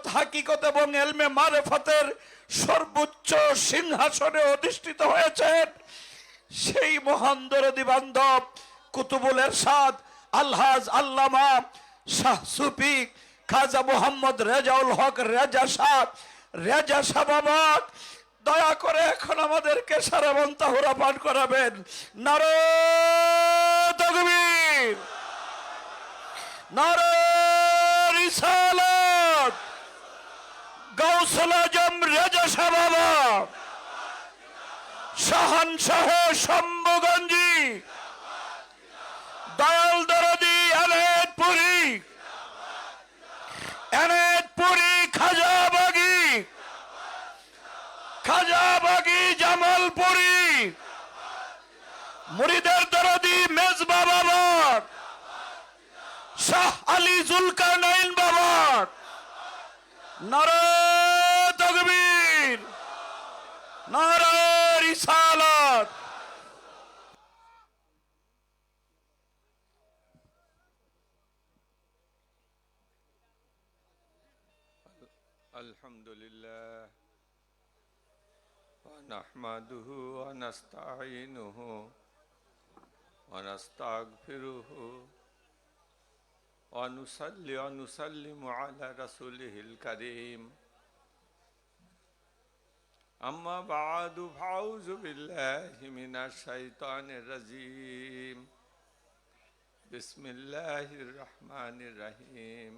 শরীয়ত, হাকিকত এবং ইলমে মারিফাতের সর্বোচ্চ সিংহাসনে অধিষ্ঠিত হয়েছেন সেই মহান দরদি বান্ধব কুতুবুল এরশাদ আলহাজ আল্লামা শাহ সুফি খাজা মোহাম্মদ রেজাউল হক রেজা শাহ বাবা দয়া করে এখন আমাদেরকে সারাবন তাহুরা পাঠ করাবেন। নারে তাকবীর, নারে রিসালাত, গাউসুল আজম রেজা শাহ বাবা, শাহানশাহ শম্ভুগঞ্জি, দয়াল দরদি এনায়েতপুরি খাজাবাগি জামালপুরি, মুরিদের দরদি মেজবা বাবা, শাহ আলী জুলকারনাইন বাবা। নারে তাকবীর, নারে রিসালাত। আলহামদুলিল্লাহ ওয়া নাহমাদুহু ওয়া নাস্তাঈনুহু ওয়া নাস্তাগফিরুহু ওয়া নুসাল্লি ওয়া নুসাল্লিমু আলা রাসূলিহিল কারীম। আম্মা বা'দু ফাউযু বিল্লাহি মিনাশ শাইতানির রাজীম। বিসমিল্লাহির রহমানির রহিম।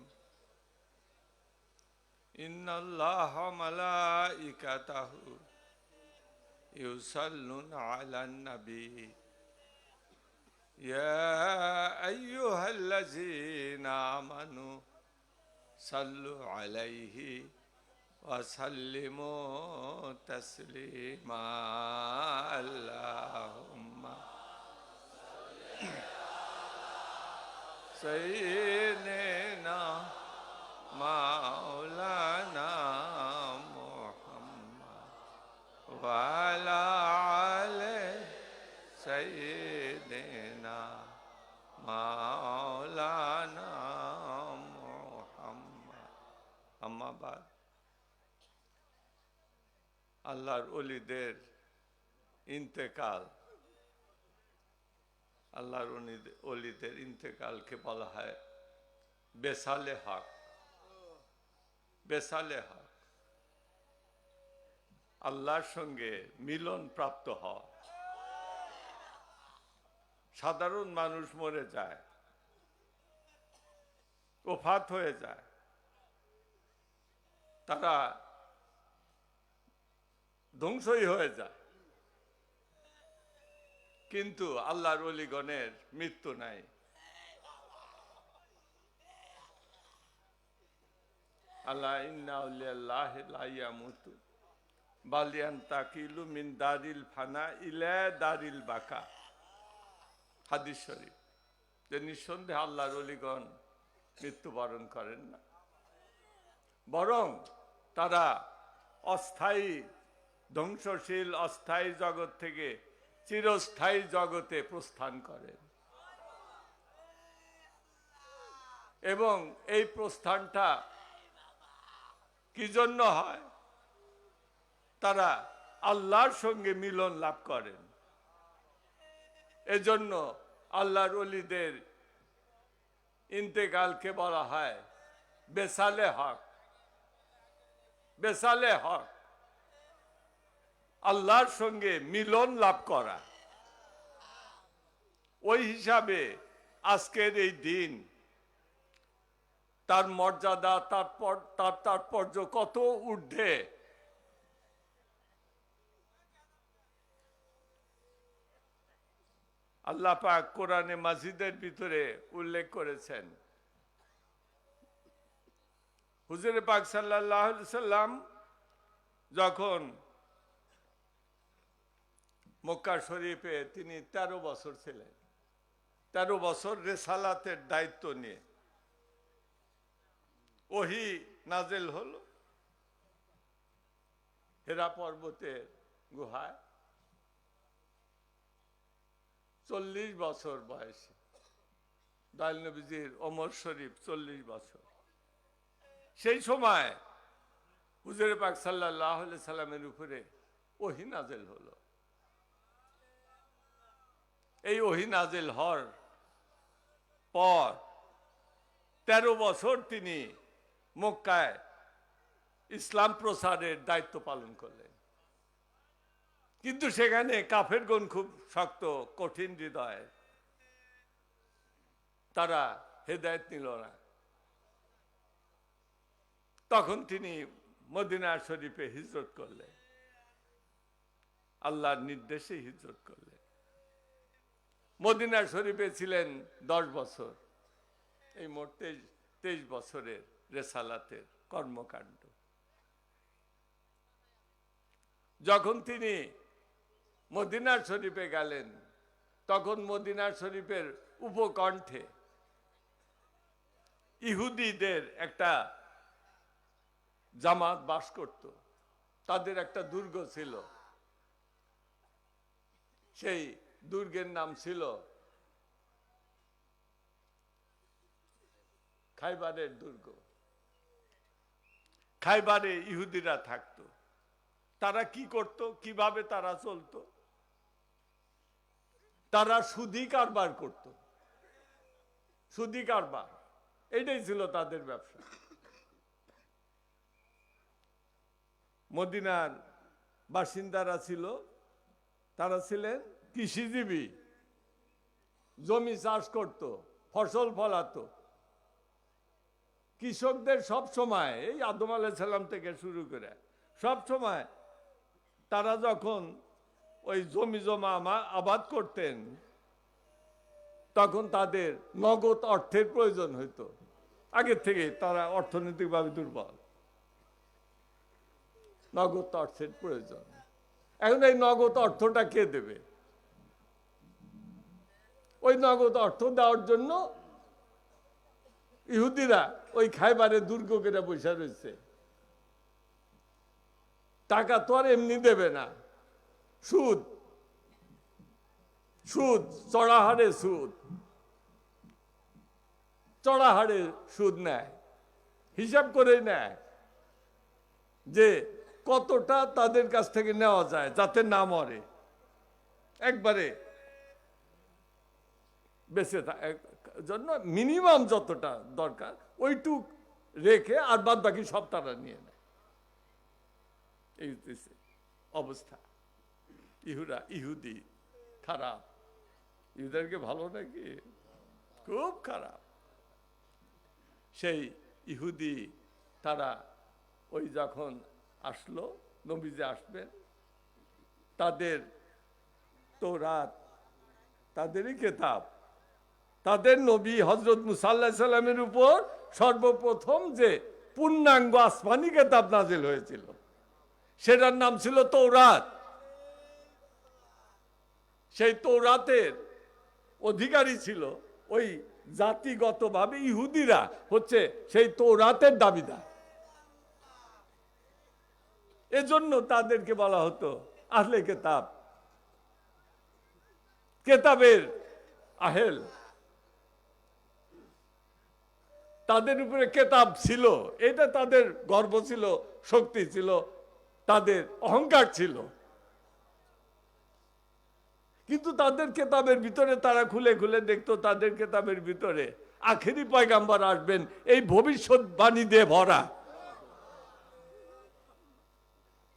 ইন্নাল্লাহা ওয়া মালাইকাতাহু ইউসাল্লুনা আলান নবী ইয়া আইয়ুহাল্লাযীনা আমানু সাল্লু আলাইহি ওয়া সাল্লিমু তাসলিমা। আল্লাহুম্মা সাইয়্যিদিনা মাওলানা মুহাম্মদ ওয়া আলা আলি সাইয়্যিদিনা মাওলানা মুহাম্মদ। আম্মা বাদ, আল্লাহর ওলিদের ইন্তেকাল, আল্লাহর ওলিদের ইন্তেকালকে বলা হয় বেসালে হক। বেসালে হক আল্লাহর সঙ্গে মিলন প্রাপ্ত হওয়া। সাধারণ মানুষ মরে যায়, ওফাত হয়ে যায়, তারা ধ্বংসই হয়ে যায়, কিন্তু আল্লাহর ওলিগণের মৃত্যু নাই। আল্লাহ ইন্না আউলিয়াল্লাহি লা ইয়ামুতু বাল ইয়ান্তাকিলু মিন দারিল ফানা ইলা দারিল বাকা। হাদিস শরীফ। যে নিঃসন্দেহে আল্লাহর ওলিগণ মৃত্যুবরণ করেন না, বরং তারা অস্থায়ী ধ্বংসশীল অস্থায়ী জগৎ থেকে চিরস্থায়ী জগতে প্রস্থান করেন, এবং এই প্রস্থানটা কি জন্য হয়? তারা আল্লাহর সঙ্গে মিলন লাভ করেন। এজন্য আল্লাহর ওলিদের ইন্তেকালকে বলা হয় বেসালে হক। বেসালে হক আল্লাহর সঙ্গে মিলন লাভ করা। ওই হিসাবে আজকের এই দিন, তার মর্যাদা, তার তাৎপর্য কত ঊর্ধ্বে। আল্লাহ পাক কোরআনে মাজিদের ভিতরে উল্লেখ করেছেন, হুজুর পাক সাল্লাল্লাহু আলাইহি সাল্লাম যখন মক্কা শরীফে তিনি 13 বছর ছিলেন, 13 বছর রিসালাতের দায়িত্ব নিয়ে ওহী নাজিল হলো হেরা পর্বতের গুহায়। 40 বছর বয়সে দয়াল নবীজির ওমর শরীফ 40 বছর। সেই সময় হুজুরে পাক সাল্লাল্লাহু আলাইহি সাল্লামের উপরে ওহী নাযিল হলো। এই ওহী নাযিল হওয়ার পর 13 বছর তিনি মক্কায় ইসলাম প্রচারের দায়িত্ব পালন করলেন। কিন্তু সেখানে কাফেরগণ খুব শক্ত কঠিন হৃদয়, তারা হেদায়েত নিল না। তখন তিনি মদিনা শরীফে হিজরত করলেন, আল্লাহর নির্দেশে হিজরত করলেন। মদিনা শরীফে ছিলেন 10 বছর। এই মোট 23 বছরের রেসালাতের কর্মকাণ্ড। যখন তিনি মদিনা শরীফে গেলেন, তখন মদিনা শরীফের উপকণ্ঠে ইহুদিদের একটা জামাত বাস করত। তাদের একটা দুর্গ ছিল, সেই দুর্গের নাম ছিল খাইবারের দুর্গ। খাইবারে ইহুদিরা থাকতো। তারা কি করত, কিভাবে তারা চলতো? তারা সুদি কারবার করত। সুদি কারবার, এইটাই ছিল তাদের ব্যবসা। মদিনার বাসিন্দারা ছিল, তারা ছিলেন কৃষিজীবী, জমি চাষ করত, ফসল ফলাতো। কৃষকদের সব সময়, এই আদম আলাইহিস সালাম থেকে শুরু করে সব সময় তারা যখন ওই জমি জমা আবাদ করতেন, তখন তাদের নগদ অর্থের প্রয়োজন হইতো। আগের থেকে তারা অর্থনৈতিকভাবে দুর্বল, নগদ অর্থের প্রয়োজন। এখন এই নগদ অর্থটা কে দেবে? ওই নগদ অর্থ দেওয়ার জন্য ইহুদিরা ওই খাইবারে দুর্গ করে বসে রয়েছে। টাকা তো আর এমনি দেবে না, সুদ, সুদ, চড়া হারে সুদ, চড়া হারে সুদ নেয়। হিসাব করে নেয় যে কতটা তাদের কাছ থেকে নেওয়া যায় যাতে না মরে, একবারে বেঁচে জন্য মিনিমাম যতটা দরকার ওইটুক রেখে আর বাদ বাকি সব তারা নিয়ে নেয়। এই অবস্থা। ইহুদি খারাপ। ইহুদেরকে ভালো নাকি? খুব খারাপ। সেই ইহুদি তারা ওই যখন আসলো, নবীজি আসবেন, তাদের তৌরাত, তাদেরই কেতাব, তাদের নবী হযরত মুসা আলাইহিস সালামের উপর সর্বপ্রথম যে পূর্ণাঙ্গ আসমানি কেতাব নাজিল হয়েছিল, সেটার নাম ছিল তৌরাত। সেই তৌরাতের অধিকারী ছিল ওই জাতিগতভাবে ইহুদিরা, হচ্ছে সেই তৌরাতের দাবিদার। এজন্য তাদেরকে বলা হতো আহলে কেতাব, কেতাবের আহেল। তাদের উপরে কেতাব ছিল, এটা তাদের গর্ব ছিল, শক্তি ছিল, তাদের অহংকার ছিল। কিন্তু তাদের কেতাবের ভিতরে তারা খুলে খুলে দেখতো, তাদের কেতাবের ভিতরে আখেরি পয়গাম্বর আসবেন এই ভবিষ্যৎবাণী দিয়ে ভরা।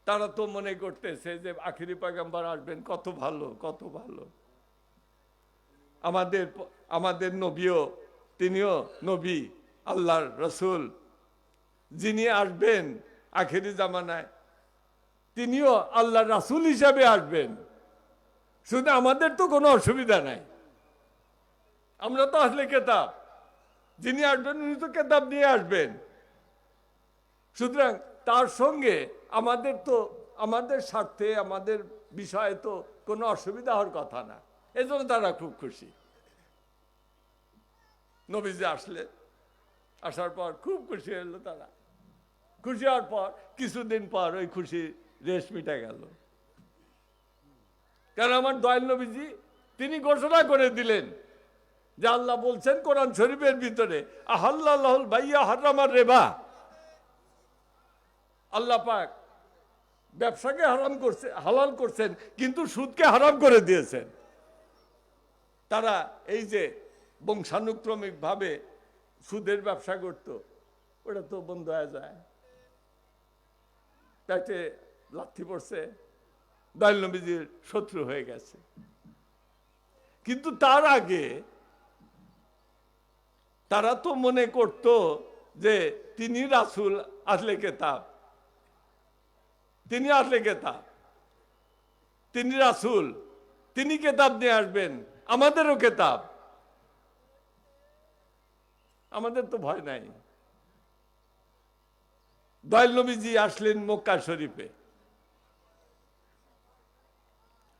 তারা তো মনে করতেছে যে আখেরি পয়গাম্বর আসবেন, কত ভালো, কত ভালো। আমাদের নবীও, তিনিও নবী, আল্লাহর রসুল, যিনি আসবেন আখেরি জামানায়, তিনিও আল্লাহর রাসূল হিসাবে আসবেন। শুধু আমাদের তো কোনো অসুবিধা নাই, আমরা তো আহলে কেতাব, যিনি আসবেন উনি তো কেতাব নিয়ে আসবেন। সুতরাং তার সঙ্গে আমাদের স্বার্থে, আমাদের বিষয়ে তো কোনো অসুবিধা হওয়ার কথা না। এই জন্য তারা খুব খুশি। নবীজি আসার পর খুব খুশি হলো তারা। খুশি হওয়ার পর কিছুদিন পর ওই খুশি রেশ মিটে গেল। কারণ আমার দয়াল নবীজি তিনি ঘোষণা করে দিলেন যে আল্লাহ বলছেন কোরআন শরীফের ভিতরে, আহাল্লাহুল বাইয়া হারামার রেবা, আল্লাহ পাক ব্যবসাকে হারাম করছে, হালাল করছেন, কিন্তু সুদকে হারাম করে দিয়েছেন। তারা এই যে বংশানুক্রমিক ভাবে সুদের ব্যবসা করত, ওটা তো বন্ধ হয়ে যায়। পেটে লাথি পড়ছে, দয়াল নবীজির শত্রু হয়ে গেছে। কিন্তু তার আগে তারা তো মনে করত যে তিনি রাসূল আহলে কিতাব, তিনি আহলে কিতাব, তিনি রাসূল, তিনি কিতাব নিয়ে আসবেন, আমাদেরও কিতাব। আমাদের তো ভয় নাই। দয়াল নবীজি আসলেন মক্কা শরীফে।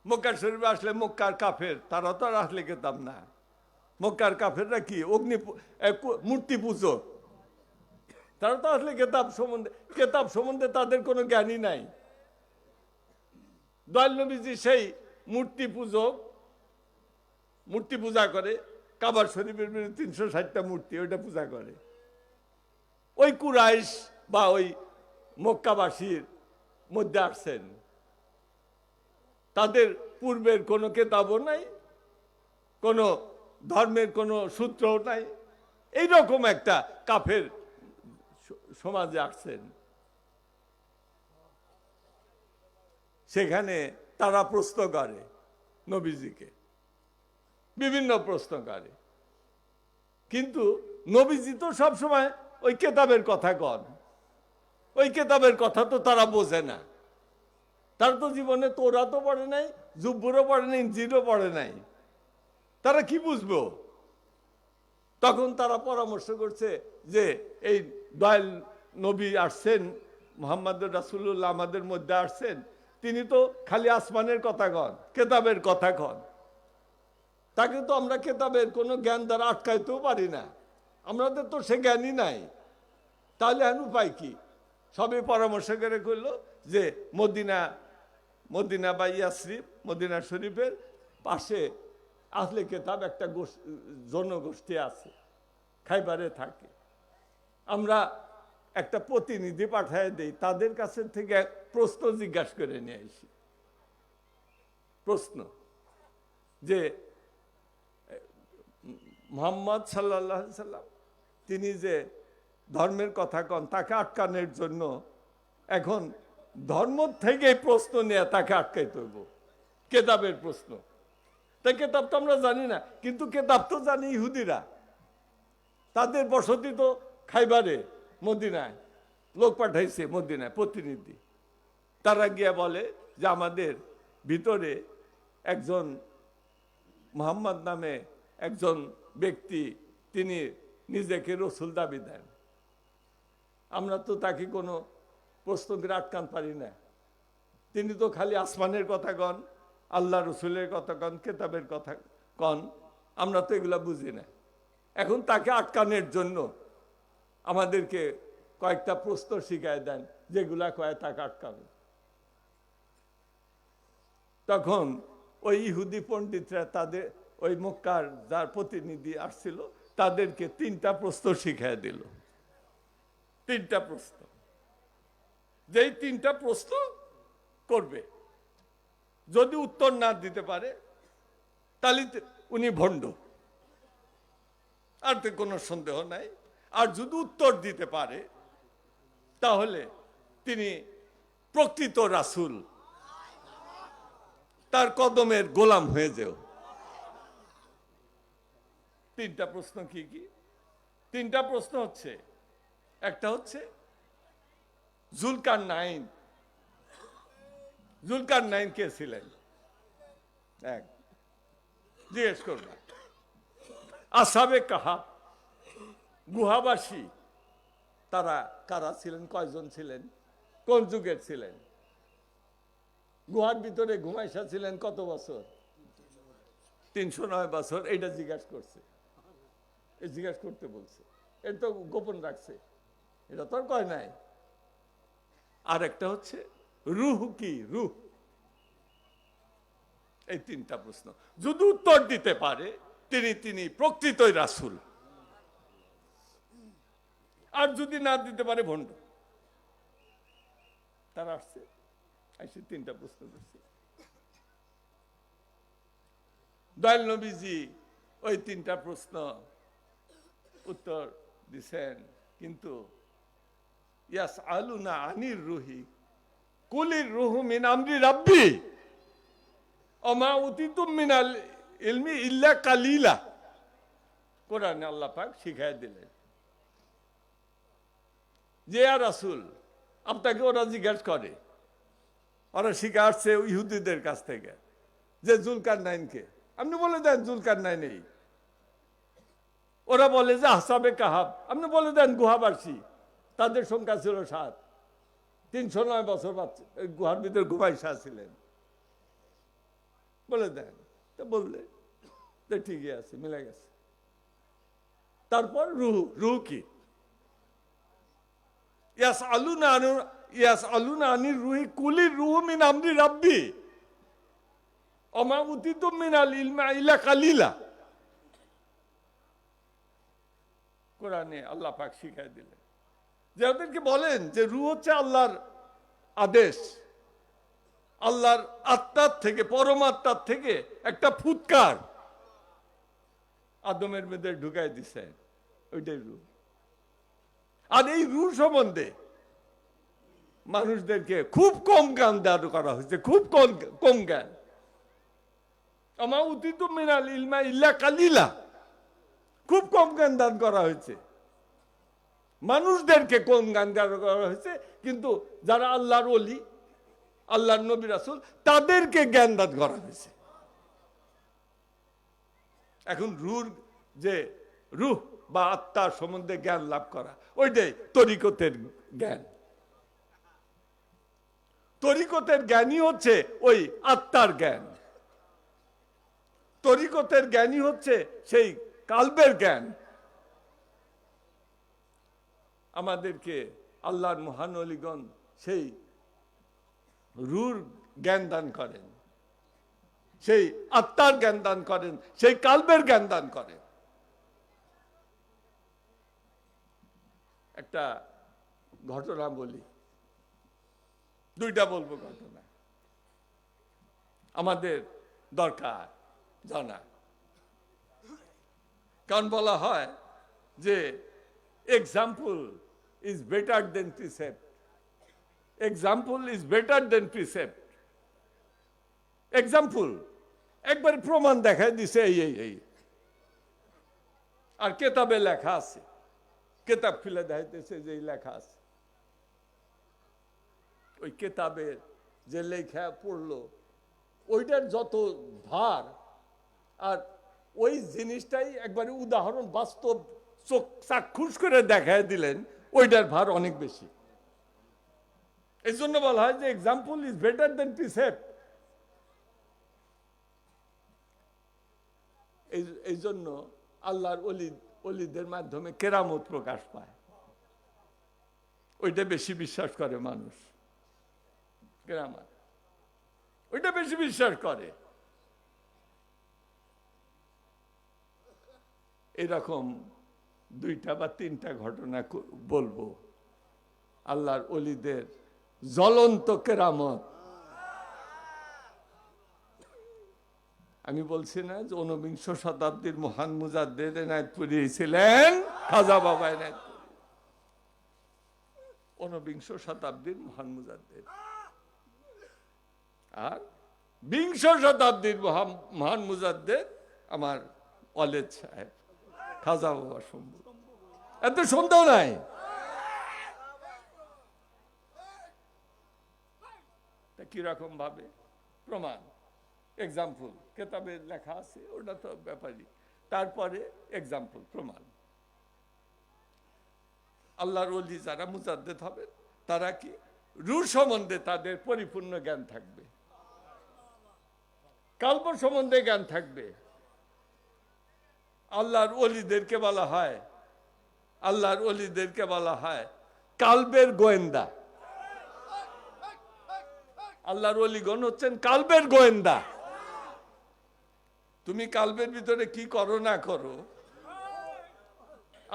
মক্কা শরীফে আসলে মক্কার কাফের, তারা তো আর আহলে কিতাব না। মক্কার কাফেররা কি মূর্তি পূজক, তারা তো আসলে কেতাব সম্বন্ধে তাদের কোনো জ্ঞানই নাই। দয়াল নবীজি সেই মূর্তি পূজক, মূর্তি পূজা করে, কাবার শরীফের 360টা মূর্তি, ওইটা পূজা করে। ওই কুরাইশ বা ওই মক্কাবাসীর মধ্যে আসছেন, তাদের পূর্বের কোনো কেতাবও নাই, কোনো ধর্মের কোনো সূত্রও নাই। এইরকম একটা কাফের সমাজে আসছেন। সেখানে তারা প্রশ্ন করে নবীজিকে, বিভিন্ন প্রশ্ন করে, কিন্তু নবীজি তো সবসময় ওই কেতাবের কথা কন। ওই কেতাবের কথা তো তারা বোঝে না। তারা তো জীবনে তোরাতও পড়ে নাই, জুব্বুরও পড়ে নাই, ইনজিলও পড়ে নাই, তারা কি বুঝবো? তখন তারা পরামর্শ করছে যে এই দয়াল নবী আসছেন, মুহাম্মদুর রাসূলুল্লাহ আমাদের মধ্যে আসছেন, তিনি তো খালি আসমানের কথা কন, কেতাবের কথা কন। তাকে তো আমরা কেতাবের কোনো জ্ঞান দ্বারা আটকাইতেও পারি না, আমাদের তো সে জ্ঞানই নাই। তাহলে উপায় কি? সবে পরামর্শ করে করলো যে মদিনা বা ইয়াসরিফ, মদিনা শরীফের পাশে আহলে কেতাব একটা জনগোষ্ঠী আছে, খাইবারে থাকে, আমরা একটা প্রতিনিধি পাঠায় দেই, তাদের কাছে থেকে প্রশ্ন জিজ্ঞাসা করে নিয়ে আসি। প্রশ্ন যে মুহাম্মদ সাল্লাল্লাহু আলাইহি সাল্লাম তিনি যে ধর্মের কথা কন, তাকে আটকানোর জন্য এখন ধর্ম থেকে প্রশ্ন নিয়ে তাকে আটকাইতে হইব, কেতাবের প্রশ্ন। তাই কেতাব তো আমরা জানি না, কিন্তু কেতাব তো জানি ইহুদিরা, তাদের বসতি তো খাইবারে, মদিনায় লোক পাঠাইছে, মদিনায় প্রতিনিধি। তারা গিয়া বলে যে আমাদের ভিতরে একজন মুহাম্মদ নামে একজন ব্যক্তি, তিনি নিজেকে রসুল দাবি দেন, আমরা তো তাকে কোনো প্রশ্ন করে আটকান পারি না। তিনি তো খালি আসমানের কথা কন, আল্লাহ রসুলের কথা কন, কেতাবের কথা কন, আমরা তো এগুলা বুঝি না। এখন তাকে আটকানোর জন্য আমাদেরকে কয়েকটা প্রশ্ন শিখায় দেন, যেগুলা কয় তাকে আটকাবে। তখন ওই ইহুদি পণ্ডিতরা তাদের ওই মক্কার যার প্রতিনিধি আসছিল, তাদেরকে 3টা প্রশ্ন শিখায় দিল। 3টা প্রশ্ন, যেই 3টা প্রশ্ন করবে, যদি উত্তর না দিতে পারে তাহলে উনি ভণ্ড, আর তো কোনো সন্দেহ নাই। আর যদি উত্তর দিতে পারে তাহলে তিনি প্রকৃত রাসূল, তার কদমের গোলাম হয়ে যেও। 3টা প্রশ্ন কি কি? 3টা প্রশ্ন হচ্ছে, একটা হচ্ছে জুলকারনাইন কে ছিলেন, এক জিজ্ঞেস করবা। আসহাবে কাহাফ, গুহাবাসী, তারা কারা ছিলেন, কয়জন ছিলেন, কোন যুগের ছিলেন, গুহার ভিতরে ঘুমাইসা ছিলেন কত বছর? 309 বছর। এইটা জিজ্ঞাসা করছে, জিজ্ঞাসা করতে বলছে, এটা তো গোপন রাখছে, এটা তো আর কয় নাই। আর একটা হচ্ছে রূহ কি, রূহ। এই 3টা প্রশ্ন যদি উত্তর দিতে পারে তিনি প্রকৃতই রাসূল, আর যদি না দিতে পারে ভণ্ড। তারা আসছে, এসে 3টা প্রশ্ন করছে। দয়াল নবীজি ওই 3টা প্রশ্ন উত্তর দিছেন, কিন্তু ইয়াস আলুনা আনির রুহি কুলির রুহু মিন আমরি রাব্বি ওমা উতিতুম মিনাল ইলমি ইল্লা কালিলা। কোরআনে আল্লাহ পাক শিখায় দিলেন যে ইয়া রাসূল, আপনাকে ওরা জিজ্ঞেস করে, ওরা শিখে আসছে ইহুদিদের কাছ থেকে, যে জুলকারনাইনকে আপনি বলে দেন জুলকারনাইন এই। ওরা বলে যে আহসাবে কাহাব, আপনি বলে দেন গুহাবাসী, তাদের সংখ্যা ছিল 7, 309 বছর বাচ্চা গুহার ভিতরে ঘুমাইশা ছিলেন, বলে দেন। তো বললে তো ঠিকই আছে, মিলে গেছে। তারপর রুহ কি? ইয়াস আলুনা আনির রুহি কুলির রুহু মিন আমরি রাব্বি ওমা উতিতুম মিনাল ইলমা ইল্লা কালিলা। কোরআনে আল্লাহ পাক শিখাই দিলেন যে ওদেরকে বলেন যে রূহ হচ্ছে আল্লাহর আদেশ, আল্লাহর আত্মার থেকে, পরমাত্মার থেকে একটা ফুৎকার আদমের মধ্যে ঢুকাই দিছে, ওইটাই রূহ। আর এই রূহ সম্বন্ধে মানুষদেরকে খুব কম জ্ঞান দেওয়া করা হয়েছে, খুব কম জ্ঞান। আমা উতিতুম মিনাল ইলমা ইল্লা কালিলা, খুব কম জ্ঞান দান করা হয়েছে মানুষদেরকে, কম জ্ঞান দান করা হয়েছে। কিন্তু যারা আল্লাহর ওলি, আল্লাহর নবী রাসূল, তাদেরকে জ্ঞান দান করা হয়েছে। এখন রূহ বা আত্মার সম্বন্ধে জ্ঞান লাভ করা, ওইটাই তরিকতের জ্ঞান। তরিকতের জ্ঞানই হচ্ছে ওই আত্মার জ্ঞান। তরিকতের জ্ঞানই হচ্ছে সেই কালবের জ্ঞান। আমাদেরকে আল্লাহর মহান ওলিগণ সেই রূহর জ্ঞান দান করেন, সেই আত্মার জ্ঞান দান করেন, সেই কালবের জ্ঞান দান করেন। একটা ঘটনা বলি, 2টা বলবো ঘটনা, আমাদের দরকার জানা। কারণ বলা হয় যে example is better then precept, example is better then precept. Example একবার প্রমাণ দেখায় দিছে, এই আর কেতাবে লেখা আছে, কেতাব খুলে দেখাইতেছে যে লেখা আছে। ওই কেতাবের যে লেখা পড়লো, ওইটার যত ভার, আর ওই জিনিসটাই একবারে উদাহরণ বাস্তব চোখ চাক্ষুষ করে দেখায় দিলেন, ওইটার ভার অনেক বেশি। এই জন্য বলা হয় যে example is better then precept. এই জন্য আল্লাহর অলিদের মাধ্যমে কেরামত প্রকাশ পায়, ওইটা বেশি বিশ্বাস করে মানুষ। কেরামত ওইটা বেশি বিশ্বাস করে। এরকম 2টা বা 3টা ঘটনা বলবো আল্লাহর অলিদের জ্বলন্ত কেরামত। আমি বলছি না যে 19 শতাব্দীর মহান মুজাদ্দিদ এনায়েতপুরী ছিলেন খাজা বাবা এনায়েতপুরী, 19 শতাব্দীর মহান মুজাদ্দিদ। আর 20 শতাব্দীর মহান মুজাদ্দিদ আমার ওয়ালেদ সাহেব খাজা বাবা শম্ভু, এত সন্দেহ নাই। কিরকম ভাবে প্রমাণ? এক্সাম্পল কেতাবে লেখা আছে, ওটা তো ব্যাপারই। তারপরে এক্সাম্পল প্রমাণ। আল্লাহর ওলি যারা মুজাদ্দিদ হবে, তারা কি রূহ সম্বন্ধে তাদের পরিপূর্ণ জ্ঞান থাকবে, কাল্প সম্বন্ধে জ্ঞান থাকবে। আল্লাহর ওলিদেরকে বলা হয়, আল্লাহর ওলিদেরকে বলা হয় কালবের গোয়েন্দা। আল্লাহর ওলিগণ হচ্ছেন কালবের গোয়েন্দা। তুমি কালবের ভিতরে কি করো না করো,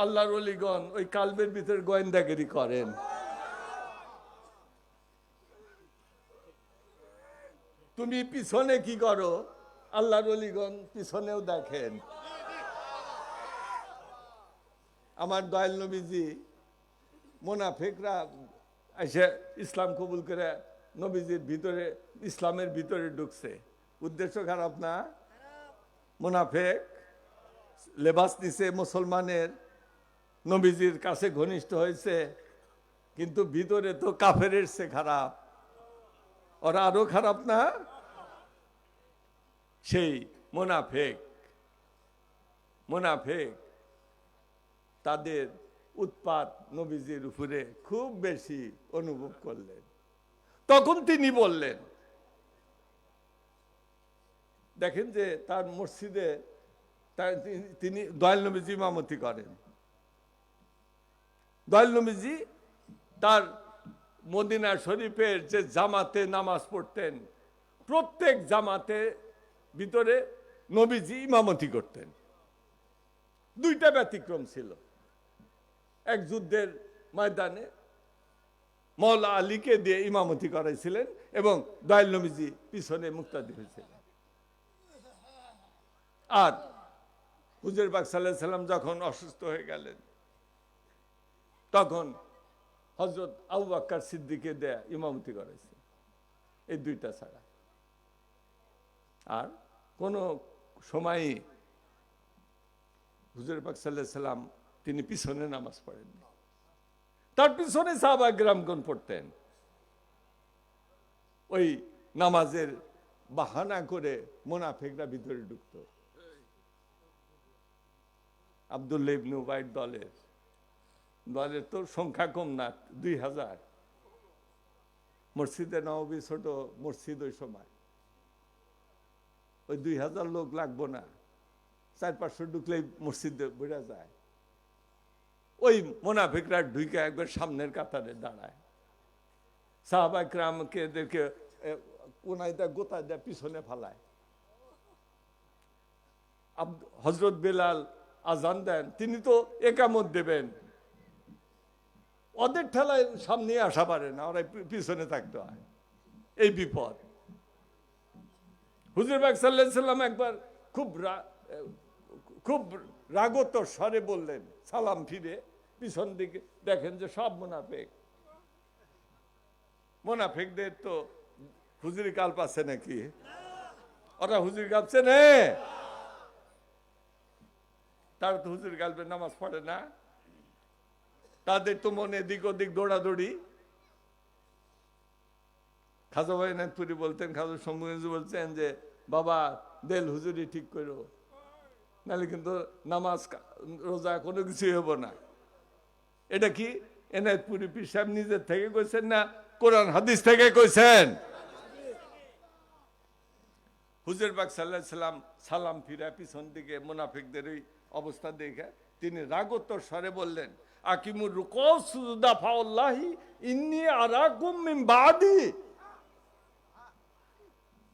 আল্লাহর ওলিগণ ওই কালবের ভিতরে গোয়েন্দাগিরি করেন। তুমি পিছনে কি করো, আল্লাহর ওলিগণ পিছনেও দেখেন। আমার দয়াল নবীজি মুনাফিকরা এসে ইসলাম কবুল করে নবীজির ভিতরে, ইসলামের ভিতরে ঢুকছে, উদ্দেশ্য খারাপ না? মুনাফিক লেবাস দিছে মুসলমানের, নবীজির কাছে ঘনিষ্ঠ হয়েছে, কিন্তু ভিতরে তো কাফেরের সে খারাপ, ওরা আরো খারাপ না? সেই মুনাফিক তাদের উৎপাত নবীজির উপরে খুব বেশি অনুভব করলেন। তখন তিনি বললেন, দেখেন যে তার মসজিদে তিনি দয়াল নবীজি ইমামতি করেন। দয়াল নবীজি তার মদিনা শরীফের যে জামাতে নামাজ পড়তেন, প্রত্যেক জামাতে ভিতরে নবীজি ইমামতি করতেন। দুইটা ব্যতিক্রম ছিল। এক যুদ্ধের ময়দানে মওলা আলীকে দিয়ে ইমামতি করাইছিলেন এবং দয়াল নবীজি পিছনে মুক্তাদি হয়েছিলেন। আর হুজুর পাক সাল্লাল্লাহু আলাইহি সাল্লাম যখন অসুস্থ হয়ে গেলেন, তখন হযরত আবু বকর সিদ্দিককে দেয়া ইমামতি করাইছে। এই দুইটা ছাড়া আর কোন সময় হুজুর পাক সাল্লাল্লাহু আলাইহি সাল্লাম তিনি পিছনে নামাজ পড়েন, তার পিছনে সাহাবায়ে কেরামগণ পড়তেন। ওই নামাজের বাহানা করে মুনাফিকরা ভিতরে ঢুকত। আব্দুল্লাহ ইবনে উবাইর দলের তো সংখ্যা কম না, 2000। মসজিদে নববী ছোট মসজিদ, ওই সময় ওই 2000 লোক লাগবো না, 400-500 ঢুকলেই মসজিদে বোঝা যায়। ওই মুনাফিকরা ঢুকে একবার সামনের কাতারে দাঁড়ায়, সাহাবায়ে কেরামকে দেখে কোনাইটা গোতা দেয়, পিছনে ফালায়। হযরত বেলাল আজান দেন, তিনি তো একামত দেবেন, ওদের ঠেলায় সামনে আসা পারে না, ওরা পিছনে থাকতে হয়। এই বিপদ। হুজুর পাক সাল্লাল্লাহু আলাইহি সাল্লাম একবার খুব রাগত স্বরে বললেন, সালাম ফিরে পিছন দিকে দেখেন যে সব মুনাফিকদের তো হুজুরি কাল পাচ্ছে নাকি? ওরা হুজুরি কাঁপছে না, তারা তো হুজুরি কালবে নামাজ পড়ে না, তাদের তো মনে দিক ওদিক দৌড়াদৌড়ি। খাজা ভাই নাথপুরি বলতেন, খাজা শম্ভুগঞ্জ বলছেন যে বাবা দেল হুজুরি ঠিক করো, নাহলে কিন্তু নামাজ রোজা কোনো কিছুই হবো না। এটা কি এনায়তপুরি পীর সাহেব নিজের থেকে কইছেন না কোরআন হাদিস থেকে কইছেন? হুজুর পাক সাল্লাল্লাহু আলাইহি সাল্লাম সালাম ফিরা পিছন দিকে মুনাফিকদের ওই অবস্থা দেখে তিনি রাগোত্তর স্বরে বললেন, আকিমুর রুকু সুজুদা ফাওয়াল্লাহি ইন্নী আরাকুম মিন বাদি।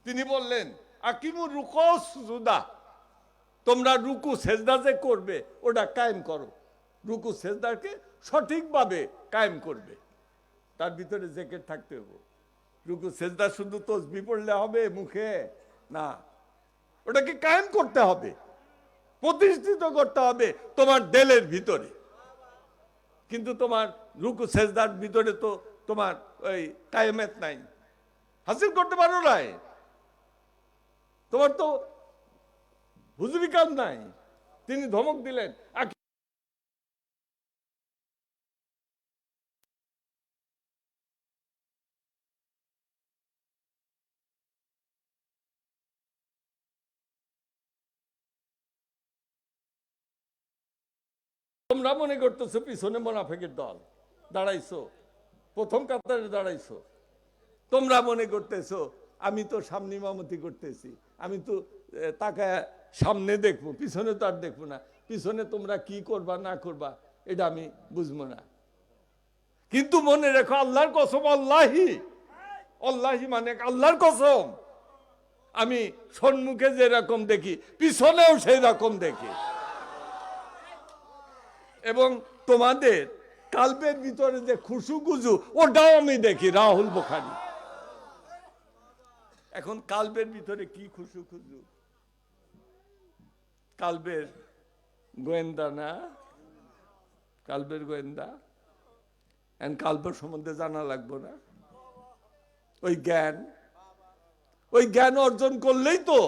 তিনি বললেন, আকিমুর রুকু সুজুদা, তোমরা রুকু সেজদা যে করবে ওটা কায়েম করো, রুকু সেজদাকে সঠিকভাবে কায়েম করবে, তার ভিতরে জেকের থাকতে হবে। রুকু সেজদা শুধু তসবিহ পড়লে হবে মুখে না, ওটাকে কায়েম করতে হবে, প্রতিষ্ঠিত করতে হবে তোমার দিলের ভিতরে। কিন্তু তোমার রুকু সেজদার ভিতরে তো তোমার ওই কায়েমত নাই, হাসিল করতে পারো নাই, তোমার তো হুজুরি কাজ নাই। তিনি ধমক দিলেন, তোমরা মনে করতেছো পিছনে মুনাফিকের দল দাঁড়াইছো, প্রথম কাতারে দাঁড়াইছো, তোমরা মনে করতেছো আমি তো সামনে ইমামতি করতেছি, আমি তো তাকায় সামনে দেখবো, পিছনে তো আর দেখবো না, পিছনে তোমরা কি করবা না করবা এটা আমি বুঝবো না। কিন্তু মনে রেখো আল্লাহর কসম, আল্লাহি মানে আল্লাহর কসম, আমি সম্মুখে যেরকম দেখি পিছনেও সেই রকম দেখি, এবং তোমাদের কালবের ভিতরে যে খুশু গুজু ওটাও আমি দেখি। রাহুল বুখারী। এখন কালবের ভিতরে কি খুশু খুশু, কালবের গোয়েন্দা না, কালবের গোয়েন্দা, কালবের সম্বন্ধে জানা লাগবো না? ওই জ্ঞান অর্জন করলেই তো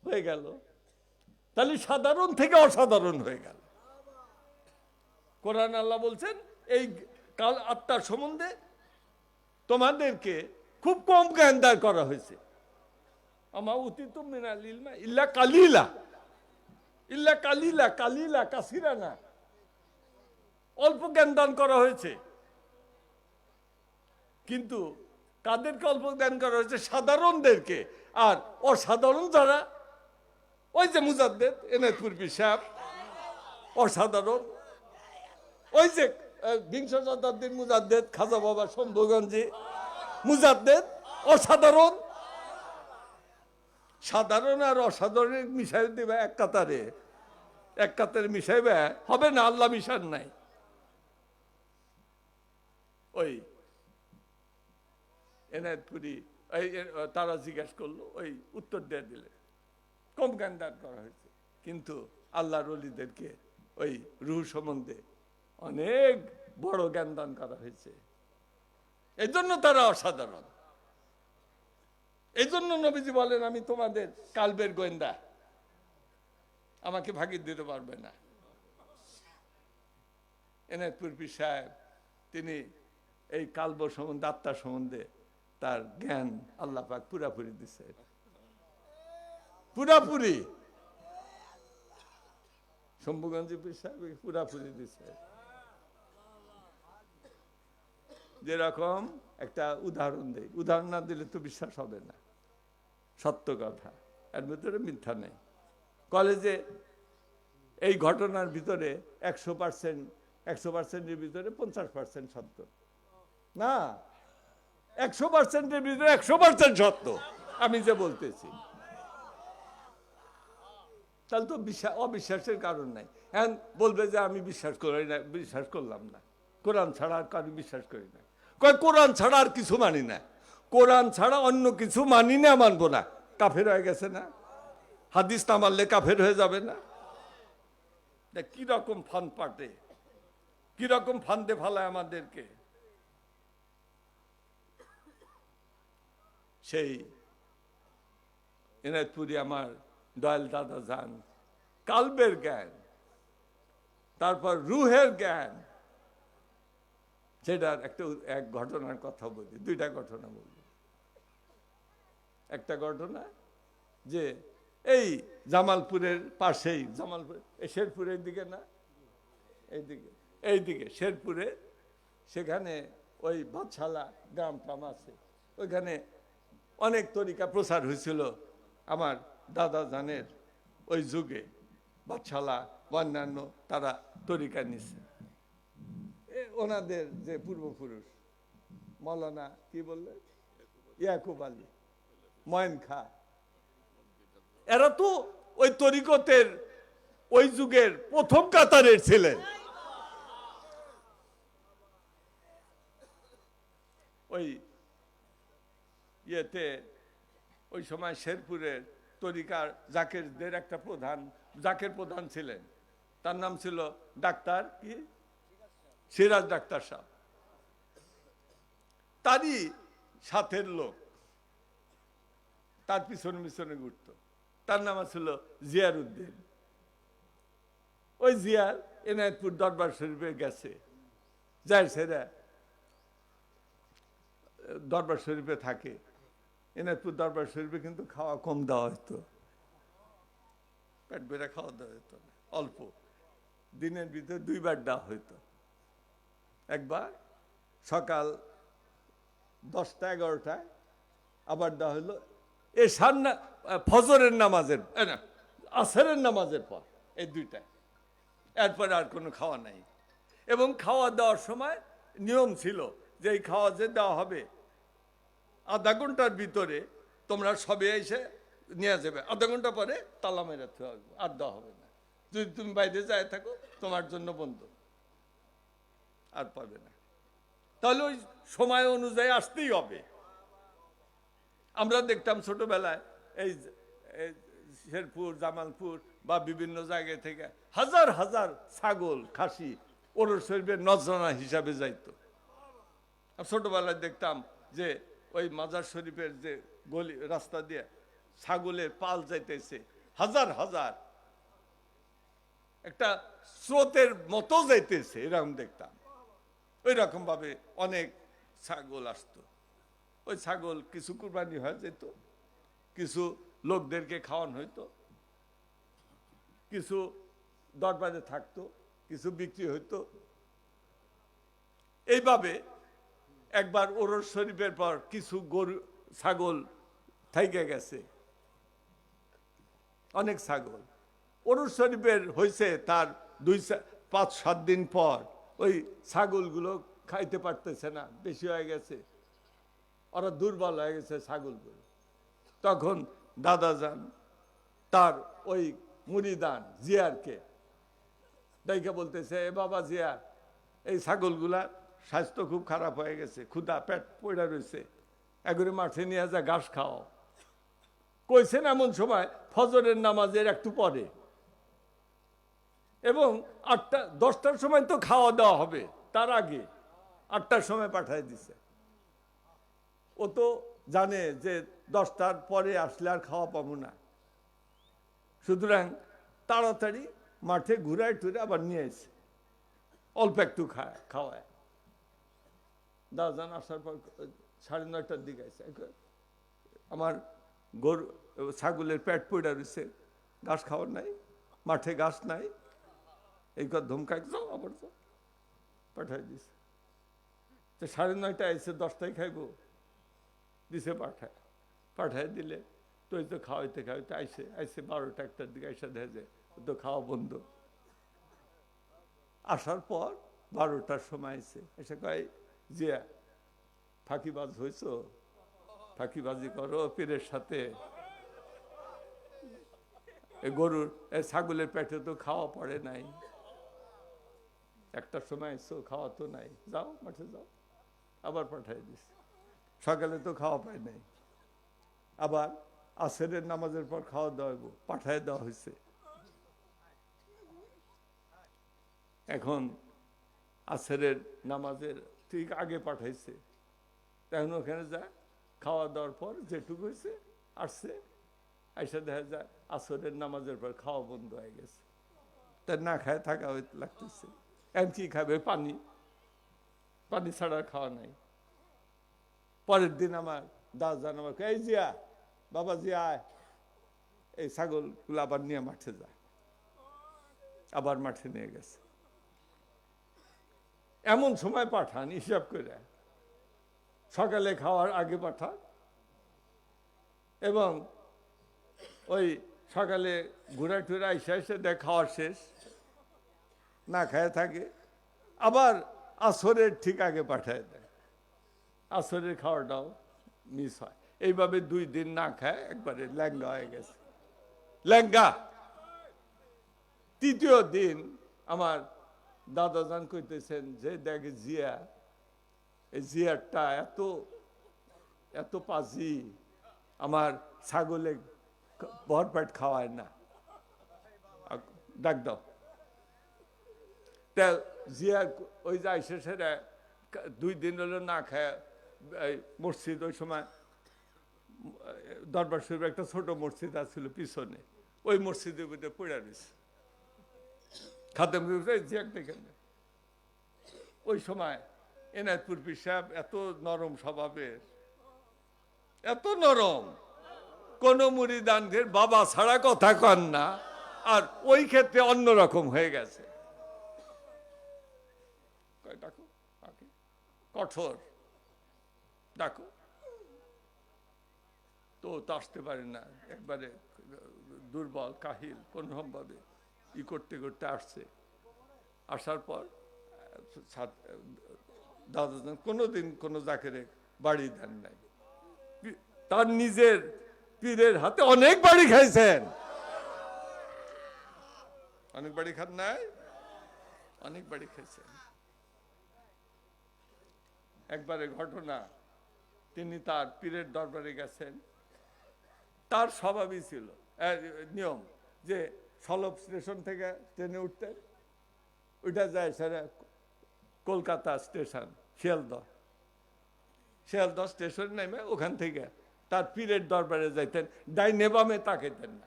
হয়ে গেল। তাহলে সাধারণ থেকে অসাধারণ হয়ে গেল। কোরআন আল্লাহ বলছেন এই কাল আত্মার সম্বন্ধে তোমাদেরকে খুব কম জ্ঞান দান করা হয়েছে। আমা উতিতুম মিনাল ইলমা ইল্লা কালিলা, ইল্লা কালিলা, কালিলা কাসিরা না, অল্প জ্ঞান দান করা হয়েছে। কিন্তু কাদেরকে অল্প জ্ঞান করা হয়েছে? সাধারণদেরকে। আর অসাধারণ যারা, ওই যে মুজাদ্দেদ এনায়তপুর সাহেব অসাধারণ, ওই যে বিংশ শতাব্দীর মুজাদ্দেদ খাজা বাবা শম্ভুগঞ্জি মুজাদ্দেদ অসাধারণ। সাধারণ আর অসাধারণ মিশাই দেবে এক কাতারে, এক কাতারে মিশাইবে হবে না, আল্লাহ মিশান নাই। ওই এনায়তপুরি তারা জিজ্ঞেস করলো, ওই উত্তর দিয়ে দিলে কম জ্ঞান দান করা হয়েছে। কিন্তু আল্লাহর ওলিদেরকে ওই রূহ সম্বন্ধে অনেক বড় জ্ঞান দান করা হয়েছে। এই জন্য তারা অসাধারণ। এই জন্য নবীজি বলেন আমি তোমাদের কালবের গোয়েন্দা, আমাকে ভাগিয়ে দিতে পারবে না। এনায়তপুর পীর সাহেব তিনি এই কালব সম্বন্ধে, আত্মার সম্বন্ধে তার জ্ঞান আল্লাহ পাক পুরাপুরি দিছে, পুরাপুরি। শম্ভুগঞ্জি পীর সাহেব পুরাপুরি দিছে। যেরকম একটা উদাহরণ দেয়, উদাহরণ না দিলে তো বিশ্বাস হবে না, সত্য কথা, এর ভিতরে মিথ্যা নেই। কলেজে এই ঘটনার ভিতরে 100%-এর ভিতরে 50% সত্য না, 100%-এর ভিতরে 100% সত্য আমি যে বলতেছি। তাহলে তো অবিশ্বাসের কারণ নাই। হ্যাঁ বলবে যে আমি বিশ্বাস করি না, বিশ্বাস করলাম না, কোরআন ছাড়া আর কারো বিশ্বাস করি না। কয় কোরআন ছাড়া আর কিছু মানি না, কোরআন ছাড়া অন্য কিছু মানি না, মানবো না। কাফের হয়ে গেছে না? হাদিস না মানলে কাফের হয়ে যাবে না? কি রকম ফান পাটে, কি রকম ফান্দে ফালায় আমাদেরকে। সেই এনায়তপুরি আমার দয়াল দাদা যান কালবের জ্ঞান, তারপর রুহের জ্ঞান, সেটার এক ঘটনার কথা বলি, দুইটা ঘটনা বলি। একটা ঘটনা যে এই জামালপুরের পাশেই, জামালপুর শেরপুরের দিকে না, এইদিকে শেরপুরে, সেখানে ওই বাদশালা গ্রাম টাম আছে, ওইখানে অনেক তরিকা প্রচার হয়েছিল আমার দাদা জানের ওই যুগে। বাদশালা অন্যান্য তারা তরিকা নিছে। ওনাদের যে পূর্বপুরুষ মৌলানা কি বললেন, ইয়াকুব আলী, ময়েন খা, এরা তো ওই তরিকতের ওই যুগের প্রথম কাতারের ছিলেন। ওই ইয়েতে ওই সময় শেরপুরের তরিকার জাকেরদের একটা জাকের প্রধান ছিলেন, তার নাম ছিল ডাক্তার কি সিরাজ ডাক্তার সাহেব। তারই সাথের লোক তার পিছনে ঘুরত, তার নাম ছিল জিয়ার উদ্দিন। ওই জিয়ার এনায়তপুর দরবার শরীফে গেছে, যাই সেরা দরবার শরীফে থাকে। এনায়তপুর দরবার শরীফে কিন্তু খাওয়া কম দেওয়া হতো, পেট বেড়ে খাওয়া দেওয়া হতো না, অল্প, দিনের ভিতরে 2 বার দেওয়া হইতো। একবার সকাল 10টা-11টায়, আবার দেওয়া হলো এই ফজরের নামাজের, আসরের নামাজের পর, এই 2টায়। এরপরে আর কোনো খাওয়া নাই। এবং খাওয়া দেওয়ার সময় নিয়ম ছিল যে এই খাওয়া যে দেওয়া হবে আধা ঘন্টার ভিতরে তোমরা সবে এসে নিয়ে যাবে, আধা ঘন্টা পরে তালা মেরে আর দেওয়া হবে না। যদি তুমি বাইরে যায় থাকো তোমার জন্য বন্ধ, আর পাবে না। তাহলে ওই সময় অনুযায়ী আসতেই হবে। আমরা দেখতাম ছোটবেলায় এই এই শেরপুর, জামালপুর বা বিভিন্ন জায়গা থেকে হাজার হাজার ছাগল, খাসি ওরস শরীফের নজরানা হিসাবে যাইতো। ছোটবেলায় দেখতাম যে ওই মাজার শরীফের যে গলি রাস্তা দিয়ে ছাগলের পাল যাইতেছে হাজার হাজার, একটা স্রোতের মতো যাইতেছে, এরকম দেখতাম। ওই রকম ভাবে অনেক ছাগল আসতো। ওই ছাগল কিছু কুরবানি হয়ে যেত, কিছু লোকদেরকে খাওয়ানো হইতো, কিছু দরবারে থাকতো, কিছু বিক্রি হইতো। এইভাবে একবার ওরস শরীফের পর কিছু গরু ছাগল থাইকে গেছে, অনেক ছাগল। ওরস শরীফের হয়েছে তার 5-7 দিন পর ওই ছাগলগুলো খাইতে পারতেছে না, বেশি হয়ে গেছে, ওরা দুর্বল হয়ে গেছে ছাগলগুলো। তখন দাদা যান তার ওই মুরিদান জিয়ারকে দেখে বলতেছে, এ বাবা জিয়া, এই ছাগলগুলা স্বাস্থ্য খুব খারাপ হয়ে গেছে, ক্ষুধা পেট পড়ে রয়েছে, এগুলি মাঠে নিয়ে যা ঘাস খাও। কইছেন এমন সময় ফজরের নামাজের একটু পরে, এবং 10টার সময় তো খাওয়া দাওয়া হবে, তার আগে 8টার সময় পাঠায় দিছে। ও তো জানে যে 10টার পরে আসলে আর খাওয়া পাবো না, সুতরাং তাড়াতাড়ি মাঠে ঘুরায় টুরে আবার নিয়ে এসে অল্প একটু খাওয়ায়। দাদান আসার পর 9:30টার দিকে আছে, আমার গরু ছাগলের পেট পড়া রয়েছে, ঘাস খাওয়ার নাই, মাঠে ঘাস নাই, এই কথা ধমকাই, যাও আবার যাও, পাঠাই দিছে। তো 9:30টায় এসে 10টায় খাইবো, দিছে পাঠায় দিলে তো এই তো খাওয়াইতে আইসে 12টা 1টার দিকে এসে দেখে যে তো খাওয়া বন্ধ। আসার পর 12টার সময় এসে কয়, জিয়া ফাঁকিবাজ হয়েছ, ফাঁকিবাজি করো পীরের সাথে, গরুর ছাগলের পেটে তো খাওয়া পড়ে নাই, 1টার সময় এসো, খাওয়া তো নাই, যাও মাঠে যাও। আবার পাঠাই দিস, সকালে তো খাওয়া পায় নাই, আবার আসরের নামাজের পর খাওয়া দাওয়া পাঠায় দেওয়া হয়েছে। এখন আসরের নামাজের ঠিক আগে পাঠাইছে, তখন ওখানে যায়, খাওয়া দাওয়ার পর যেটুকু হয়েছে আসছে, আইসা দেখা যায় আসরের নামাজের পর খাওয়া বন্ধ হয়ে গেছে, তার না খায় থাকা লাগতেছে। এখন কি খাবে? পানি ছাড়া খাওয়া নাই। পরের দিন আমার দাদান আমাকে, এই জিয়া, বাবা জিয়া, এই ছাগলগুলো আবার নিয়ে মাঠে যায়। আবার মাঠে নিয়ে গেছে। এমন সময় পাঠান হিসাব করে, সকালে খাওয়ার আগে পাঠান, এবং ওই সকালে ঘুরা টুরা এসে দেখ খাওয়ার শেষ, না খায় থাকে, আবার আসরের ঠিক আগে পাঠায় দেয়, আসরের খাওয়াটাও মিস হয়। এইভাবে 2 দিন না খায় একবারে ল্যাঙ্গা হয়ে গেছে, ল্যাঙ্গা। 3য় দিন আমার দাদাজান কইতেছেন যে দেখ জিয়া, এই জিয়ারটা এত পাজি, আমার ছাগলে ভরপেট খাওয়ায় না, ডাক দাও। তা জিয়া ওই যে আইসে সেরা 2 দিন হলো না খায়, মসজিদ ওই সময় দরবার শরীফ একটা ছোট মসজিদ আছিল পিছনে, ওই মসজিদের ভিতরে পড়ে রয়েছে, খাদেম দেখেন। ওই সময় এনায়তপুর পীর সাহেব এত নরম স্বভাবের, এত নরম, কোন মুরিদানদের বাবা ছাড়া কথা কন না, আর ওই ক্ষেত্রে অন্যরকম হয়ে গেছে। ডাকো, কঠোর, ডাকো তো আসতে পারে না, একবারে দুর্বল কাহিল, কোনরকম ভাবে করতে করতে আসছে। আসার পর দাদাজান কোনোদিন কোনো জাকেরে বাড়ি দেন নাই, তার নিজের পীরের হাতে অনেক বাড়ি খাইছেন। অনেক বাড়ি খান নাই, অনেক বাড়ি খাইছেন। একবারে ঘটনা, তিনি তার পীরের দরবারে গেছেন। তার স্বভাবই ছিল নিয়ম যে সলব স্টেশন থেকে ট্রেনে উঠতেন, ওইটা যায় সেটা কলকাতা স্টেশন শিয়ালদহ স্টেশন নেমে ওখান থেকে তার পীরের দরবারে যাইতেন, ডাইনে বামে তাকাইতেন না।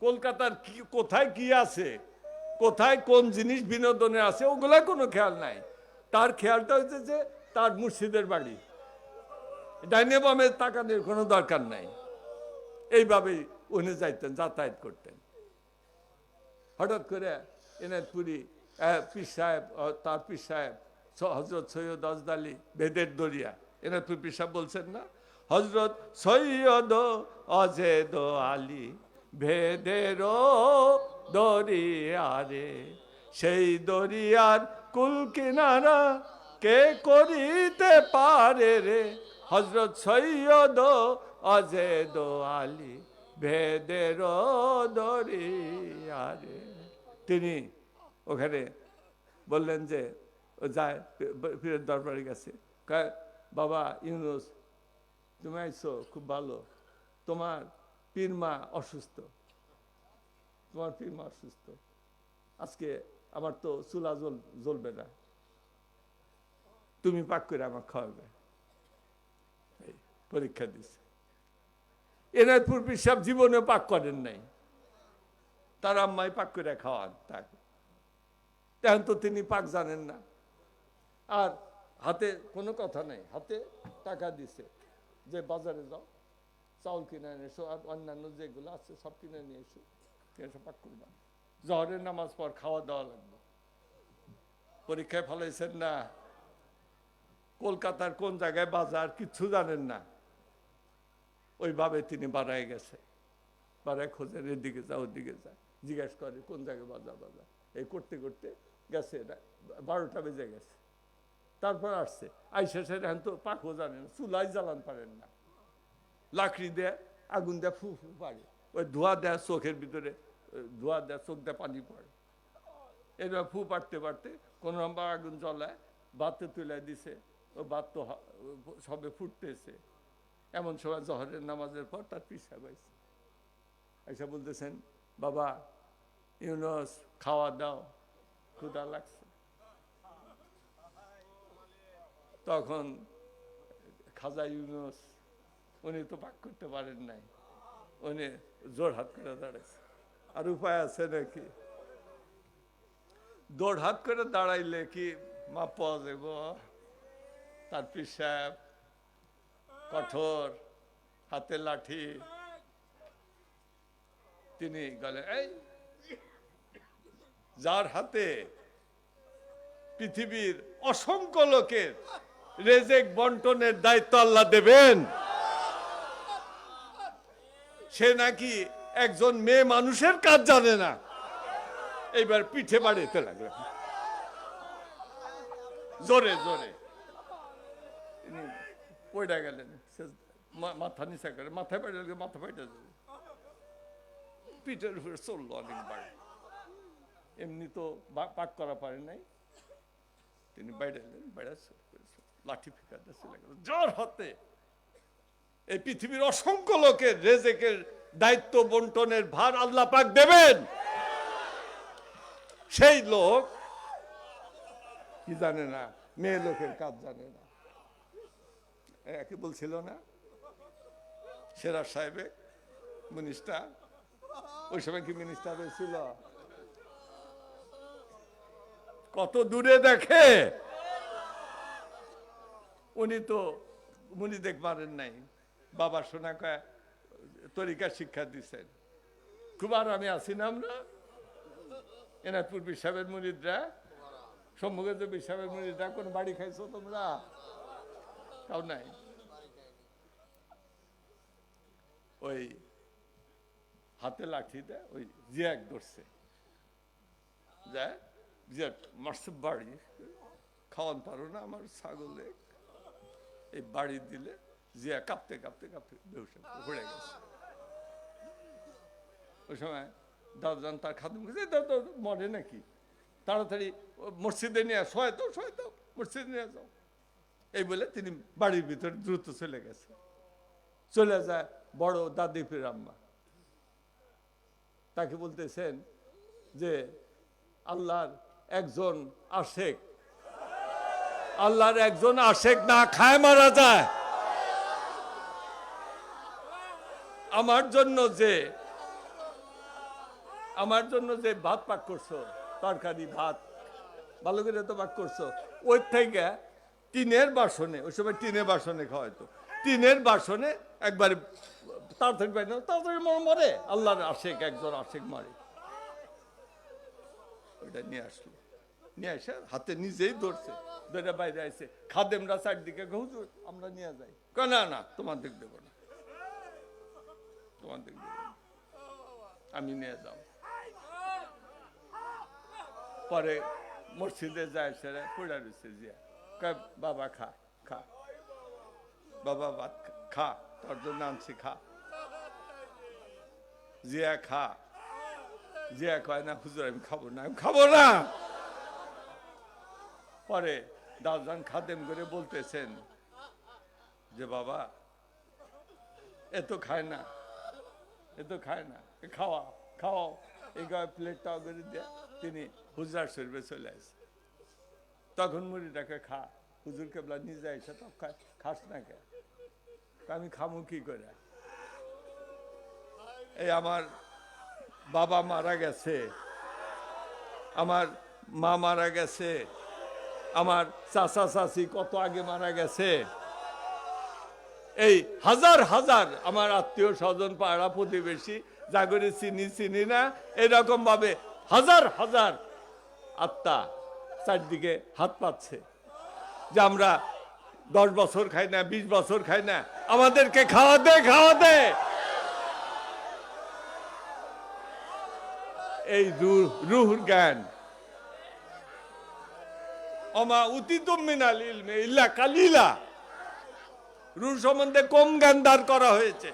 কলকাতার কি কোথায় কি আছে, কোথায় কোন জিনিস বিনোদনে আছে, ওগুলা কোনো খেয়াল নাই। তার খেয়ালটা হচ্ছে যে তার মুর্শিদের বাড়ি, ডাইনে বামে তাকানোর কোনো দরকার নাই। এইভাবেই উনি যাইতেন, যাতায়াত করতেন। হঠাৎ করে এনায়তপুরি পীর সাহেব, তার পীর সাহেব হজরত সৈয়দ আজদালি বেদের দরিয়া, এনায়তপুর পীর সাহেব বলছেন না, হজরত সৈয়দ অজেদ আলী ভেদের দরিয়া রে, সেই দরিয়ার কুল কিনারা কে করিতে পারে রে, হজরত সৈয়দ অজেদ আলী ভেদের দরিয়া রে। তিনি ওখানে বললেন যে যায়, পীরের দরবারে গেছে, বাবা ইউনুস তুমি আইছো খুব ভালো, তোমার পীর মা অসুস্থ, তোমার পীর মা অসুস্থ, আজকে আমার তো চুলা জ্বলবে না, তুমি পাক করে আমার খাওয়াবে। পরীক্ষা দিছে। এনায়তপুর পীর সাহেব জীবনে পাক করেন নাই, তার আম্মাই পাক করে খাওয়ান তাকে। তেমন তো তিনি পাক জানেন না, আর হাতে কোনো কথা নেই, হাতে টাকা দিছে যে বাজারে যাও, চাউল কিনে নিয়ে এসো, আর অন্যান্য যেগুলো আছে সব কিনে নিয়ে এসো, এসে পাক করবা, জহরের নামাজ পর খাওয়া দাওয়া লাগবে। পরীক্ষায় ফলাইছেন না, কলকাতার কোন জায়গায় বাজার কিচ্ছু জানেন না, ওইভাবে তিনি বাড়ায় গেছে, বাড়ায় খোঁজেন, এদিকে যা ওদিকে যা, জিজ্ঞাসা করে কোন জায়গায় বাজার, এই করতে করতে গেছে, 12টা বেজে গেছে। তারপর আসছে, আইসা সেটা তো পাকও জানেন, চুলাই জ্বালান পারেন না, লাকড়ি দেয়, আগুন দেয়, ফু ফু পারে, ওই ধোয়া দেয় চোখের ভিতরে, ধোয়া দেয়, চোখ দেয় পানি পড়ে, এবার ফু পারতে পারতে কোন রকম আগুন জ্বলায়, ভাতে তুলে দিছে, ও ভাত তো সবে ফুটতেছে। এমন সময় জহরের নামাজের পর তার পীর সাহেব আইসে, আইসা বলতেছেন, বাবা ইউনুস খাওয়া দাও, ক্ষুধা লাগছে। তখন খাজা ইউনুস উনি তো পাক করতে পারেন নাই, উনি জোর হাত করে দাঁড়াইছে। আর উপায় আছে নাকি? দৌড় হাত করে দাঁড়াইলে কি মা পাওয়া যাব? তার পীর সাহেব কঠোর, হাতে লাঠি, তিনি গেলেন, এই যার হাতে পৃথিবীর অসংখ্য লোকের রেজেক বন্টনের দায়িত্ব আল্লাহ দেবেন, সে নাকি একজন মেয়ে মানুষের কাজ জানে না। এইবার পিঠে বাড়িতে লাগলেন জোরে জোরে, তিনি পড়ে গেলেন, মাথা নিচা করে, মাথায় পড়ে গেলে মাথা ফেটে যাবে, পিঠের উপরে চললো অনেকবার। এমনি তো পাক করা পারে নাই, তিনি বাইরে এলেন, বাইরে লাঠি ফিকাতে চলে গেল জোর হতে। এই পৃথিবীর অসংখ্য লোকের রেজেকের দায়িত্ব বন্টনের ভার আল্লাহ পাক দেবেন। সেই লোক কি জানে না, মেয়ে লোকের কাজ জানে না। একে বলছিল না সেরা সাহেবে মিনিস্টার, ওই সময় কি মিনিস্টার হয়েছিল? কত দূরে দেখে, উনি তো মুনি দেখ পারেন নাই, বাবা শোনা কয় তরিকা শিক্ষা দিচ্ছেন, খুব আরামে আছি না আমরা। এনায়তপুর পীর সাহেবের মুরিদরা, সম্মুখে যে পীর সাহেবের মুরিদরা, কোন বাড়ি খাইছো তোমরা? কাউ নাই। ওই হাতে লাঠি দেয়, ওই জিয়াক ধরছে, যায় জিয়া মারছে বাড়ি, খাওয়ান পারো না আমার ছাগলে, এই বাড়ি দিলে জিয়া কাঁপতে কাঁপতে কাঁপতে বেহুশ পড়ে গেছে। ওই সময় দাদান তার খাদম গেছে, দাদা মরে নাকি, তাড়াতাড়ি মসজিদে নিয়ে শোয় তো মসজিদে নিয়ে যাও। এই বলে তিনি বাড়ির ভিতরে দ্রুত চলে গেছে। চলে যায় বড় দাদি পীর আম্মা, তাকে বলতেছেন যে আল্লাহর একজন আশেক, আল্লাহর একজন আশেক না খায় মারা যায়। আমার জন্য যে ভাত পাক করছো, তরকারি ভাত ভালো করে তো পাক করছো, ওই থেকে টিনের বাসনে, ওই সময় টিনের বাসনে খাওয়াইতো, টিনের বাসনে একবারে তাড়াতাড়ি পাই না, তাড়াতাড়ি মরে, আল্লাহর আশেক একজন আশেক মারে। ওইটা নিয়ে আসলো, নিয়ে এসে হাতে নিজেই ধরছে, ধরে বাইরে আসছে। খাদেমরা চারদিকে হুজুর আমরা নিয়ে যাই, না না তোমার দিক দেবো না, তোমার দিক দেবো না, আমি নিয়ে যাও। পরে মসজিদে যায়, সেরা পড়া রয়েছে জিয়া, বাবা খা খা, বাবা ভাত খা, তোর জন্য আনছি খা। জিয়া খা, জিয়া কয় না হুজুর আমি খাবো না, আমি খাবো না। পরে দাদান খাদেম করে বলতেছেন যে বাবা এত খায় না, এত খায় না, খাওয়া খাওয়াও, এই গায়ে প্লেটটাও করে দিয়ে তিনি হুজরার শরীফে চলে আসে। তখন মুড়িটাকে খা, হুজুর কেবলা নিজে এসে তো খাস না কে, আমি খামু কি করে? এই আমার বাবা মারা গেছে, আমার মা মারা গেছে, আমার চাচা চাচি কত আগে মারা গেছে, এই হাজার হাজার আমার আত্মীয় স্বজন পাড়া প্রতিবেশী জাগরে চিনি না, এরকম ভাবে হাজার হাজার আত্মা চারদিকে হাত পাচ্ছে যে আমরা 10 বছর খাই না, 20 বছর খাই না, আমাদেরকে খাওয়া দে, খাওয়া দে। এই রুহুর জ্ঞান, অমা উতিতুম মিনাল ইলমি ইল্লা কালিলা, রুহ সম্বন্ধে কম জ্ঞান দান করা হয়েছে।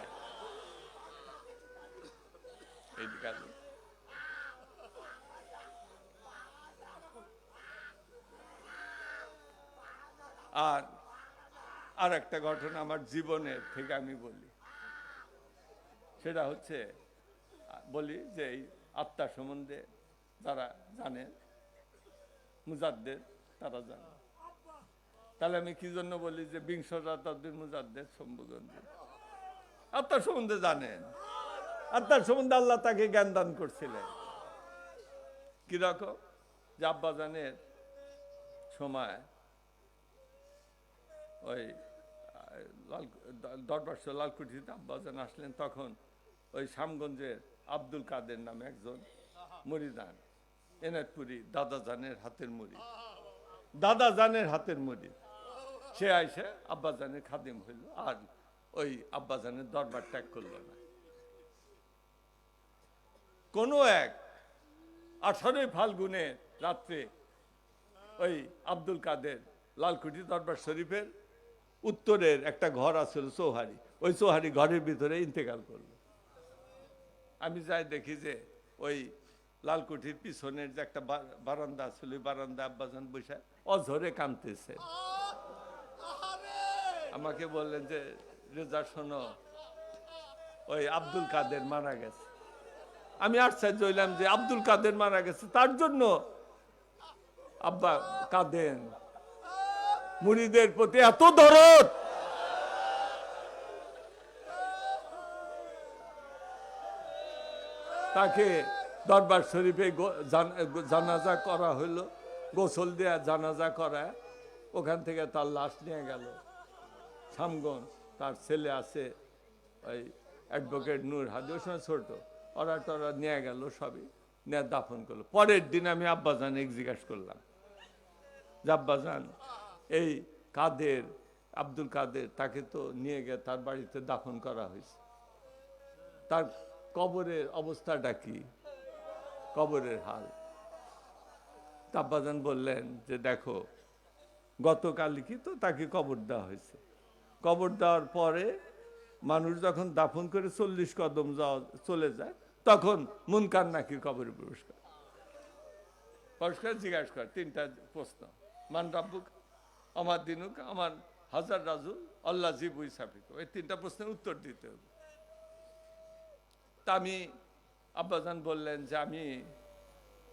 আর একটা ঘটনা আমার জীবনের থেকে আমি বলি, সেটা হচ্ছে বলি যে এই আত্মা সম্বন্ধে যারা জানে, মুজাদ্দেদ তারা জানে। তাহলে আমি কি জন্য বলি যে বিংশ শতাব্দীর মুজাদ্দেদ শম্ভুগঞ্জী আত্মার সম্বন্ধে জানেন, আত্মার সম্বন্ধে আল্লাহ তাকে জ্ঞান দান করছিলেন। কিরকম? যে আব্বাজানের সময় ওই দরবার লালকুঠিতে আব্বাজান আসলেন, তখন ওই শ্যামগঞ্জের আব্দুল কাদের নামে একজন মুরিদান, এনায়তপুরি দাদাজানের হাতের মুড়ি, দাদাজানের হাতের মুড়ি, সে আইসে আব্বাজানের খাদিম হইল, আর ওই আব্বাজানের দরবার ত্যাগ করলো না। কোন এক 18 ফাল্গুনের রাত্রে ওই আব্দুল কাদের লালকুঠি দরবার শরীফের উত্তরের একটা ঘর আছিল চৌহারি, ওই চৌহারি ঘরের ভিতরে ইন্তেকাল করলো। আমি যাই দেখি যে ওই লালকুঠির পিছনের যে একটা বারান্দা ছিল, ওই বারান্দা আব্বাজান বসে অঝরে কাঁদতেছে। আমাকে বললেন যে রেজা শোনো, ওই আব্দুল কাদের মারা গেছে। আমি আশ্চর্য হইলাম যে আব্দুল কাদের মারা গেছে, তার জন্য আব্বা কাঁদেন, মুরিদের প্রতি এত দরদ। তাকে দরবার শরীফে জানাজা করা হইল, গোসল দেয়া জানাজা করা, ওখান থেকে তার লাশ নিয়ে গেল শ্যামগঞ্জ। তার ছেলে আছে ওই অ্যাডভোকেট নূর হাদি, ওই সময় ছোট, ওরা টরা নিয়ে গেল, সবই নিয়ে দাফন করলো। পরের দিন আমি আব্বাজান জিজ্ঞাসা করলাম যে আব্বাজান এই কাদের, আব্দুল কাদের, তাকে তো নিয়ে গিয়ে তার বাড়িতে দাফন করা হয়েছে, তার কবরের অবস্থাটা কি, কবরের হাল? আব্বাজান বললেন যে দেখো, গতকাল কি তো তাকে কবর দেওয়া হয়েছে, কবর দেওয়ার পরে মানুষ যখন দাফন করে 40 কদম চলে যায়, তখন মুনকার নাকির কবরে প্রবেশ করে জিজ্ঞাসা করে 3টা প্রশ্ন। মান রাব্বুক, আমার দিনুক, আমার হাজার রাজুল, আল্লাহ জিবু ইসাফিক, এই তিনটা প্রশ্নের উত্তর দিতে হবে। তা আমি, আব্বাজান বললেন যে আমি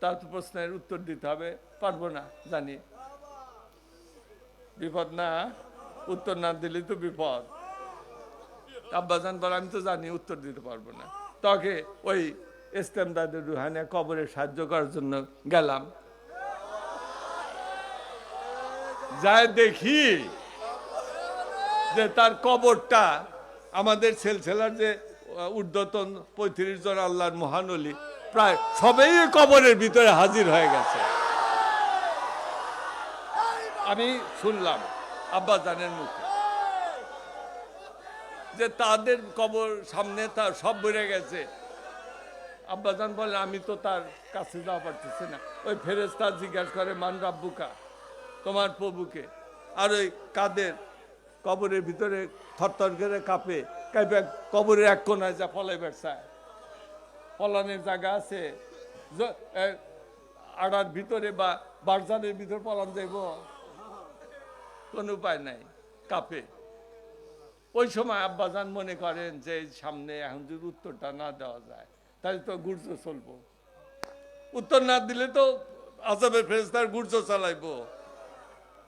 তার প্রশ্নের উত্তর দিতে হবে, পারবো না, জানি বিপদ না, উত্তর না দিলে তো বিপদ। আব্বাজান বলে আমি তো জানি উত্তর দিতে পারবো না। তাকে ওই ইস্তেমদাদুর রুহানিয়া কবরে সাহায্য করার জন্য গেলাম। যাই দেখি যে তার কবরটা আমাদের সেলসেলার যে ঊর্ধ্বতন 35 জন আল্লাহর মহানলি প্রায় সবাই কবরের ভিতরে হাজির হয়ে গেছে। আমি শুনলাম আব্বাজানের মুখে যে তাদের কবর সামনে তার সব বেড়ে গেছে। আব্বাজান বলে আমি তো তার কাছে যাওয়া পারতেছি না। ওই ফেরেশতা জিজ্ঞাসা করে মান রাব্বুকা, তোমার প্রভুকে। আর ওই কাদের কবরের ভিতরে থরথর করে কাঁপে কাঁপে কবরের এক কোনায় যা ফলাই বেড়ায়, পলানের জায়গা আছে আড়ার ভিতরে বা বারজানের ভিতরে পলান যাইব, কোন উপায় নাই, কাঁপে। ওই সময় আব্বাজান মনে করেন যে সামনে এখন যদি উত্তরটা না দেওয়া যায় তাহলে তো গুর্জ চলবো, উত্তর না দিলে তো আযাবের ফেরেশতার গুর্জ চালাইবো,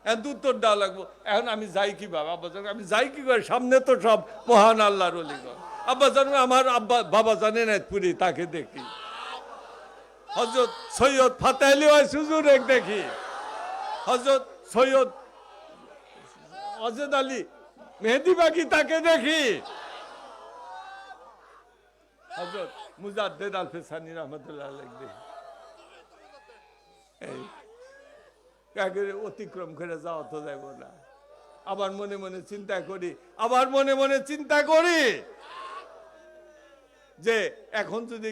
এখন উত্তর দেওয়া লাগবো। এখন আমি যাই কিভাবে? আব্বাজান আমি যাই কি করে, সামনে তো সব মহান আল্লাহর ওলিগণ। আব্বাজান আমার আব্বা বাবা জানে নাথপুরি, তাকে দেখি, হযরত সৈয়দ ফাতেহ আলী হুজুর দেখি, হযরত সৈয়দ অজেদ আলী মেহেদি বাকি তাকে দেখি, হযরত মুজাদ্দেদ আল ফেসানি রহমাতুল্লাহ আলাইহি দেখি। এই অতিক্রম করে যাওয়া তো যাব না। আবার মনে মনে চিন্তা করি, আবার মনে মনে চিন্তা করি যে এখন যদি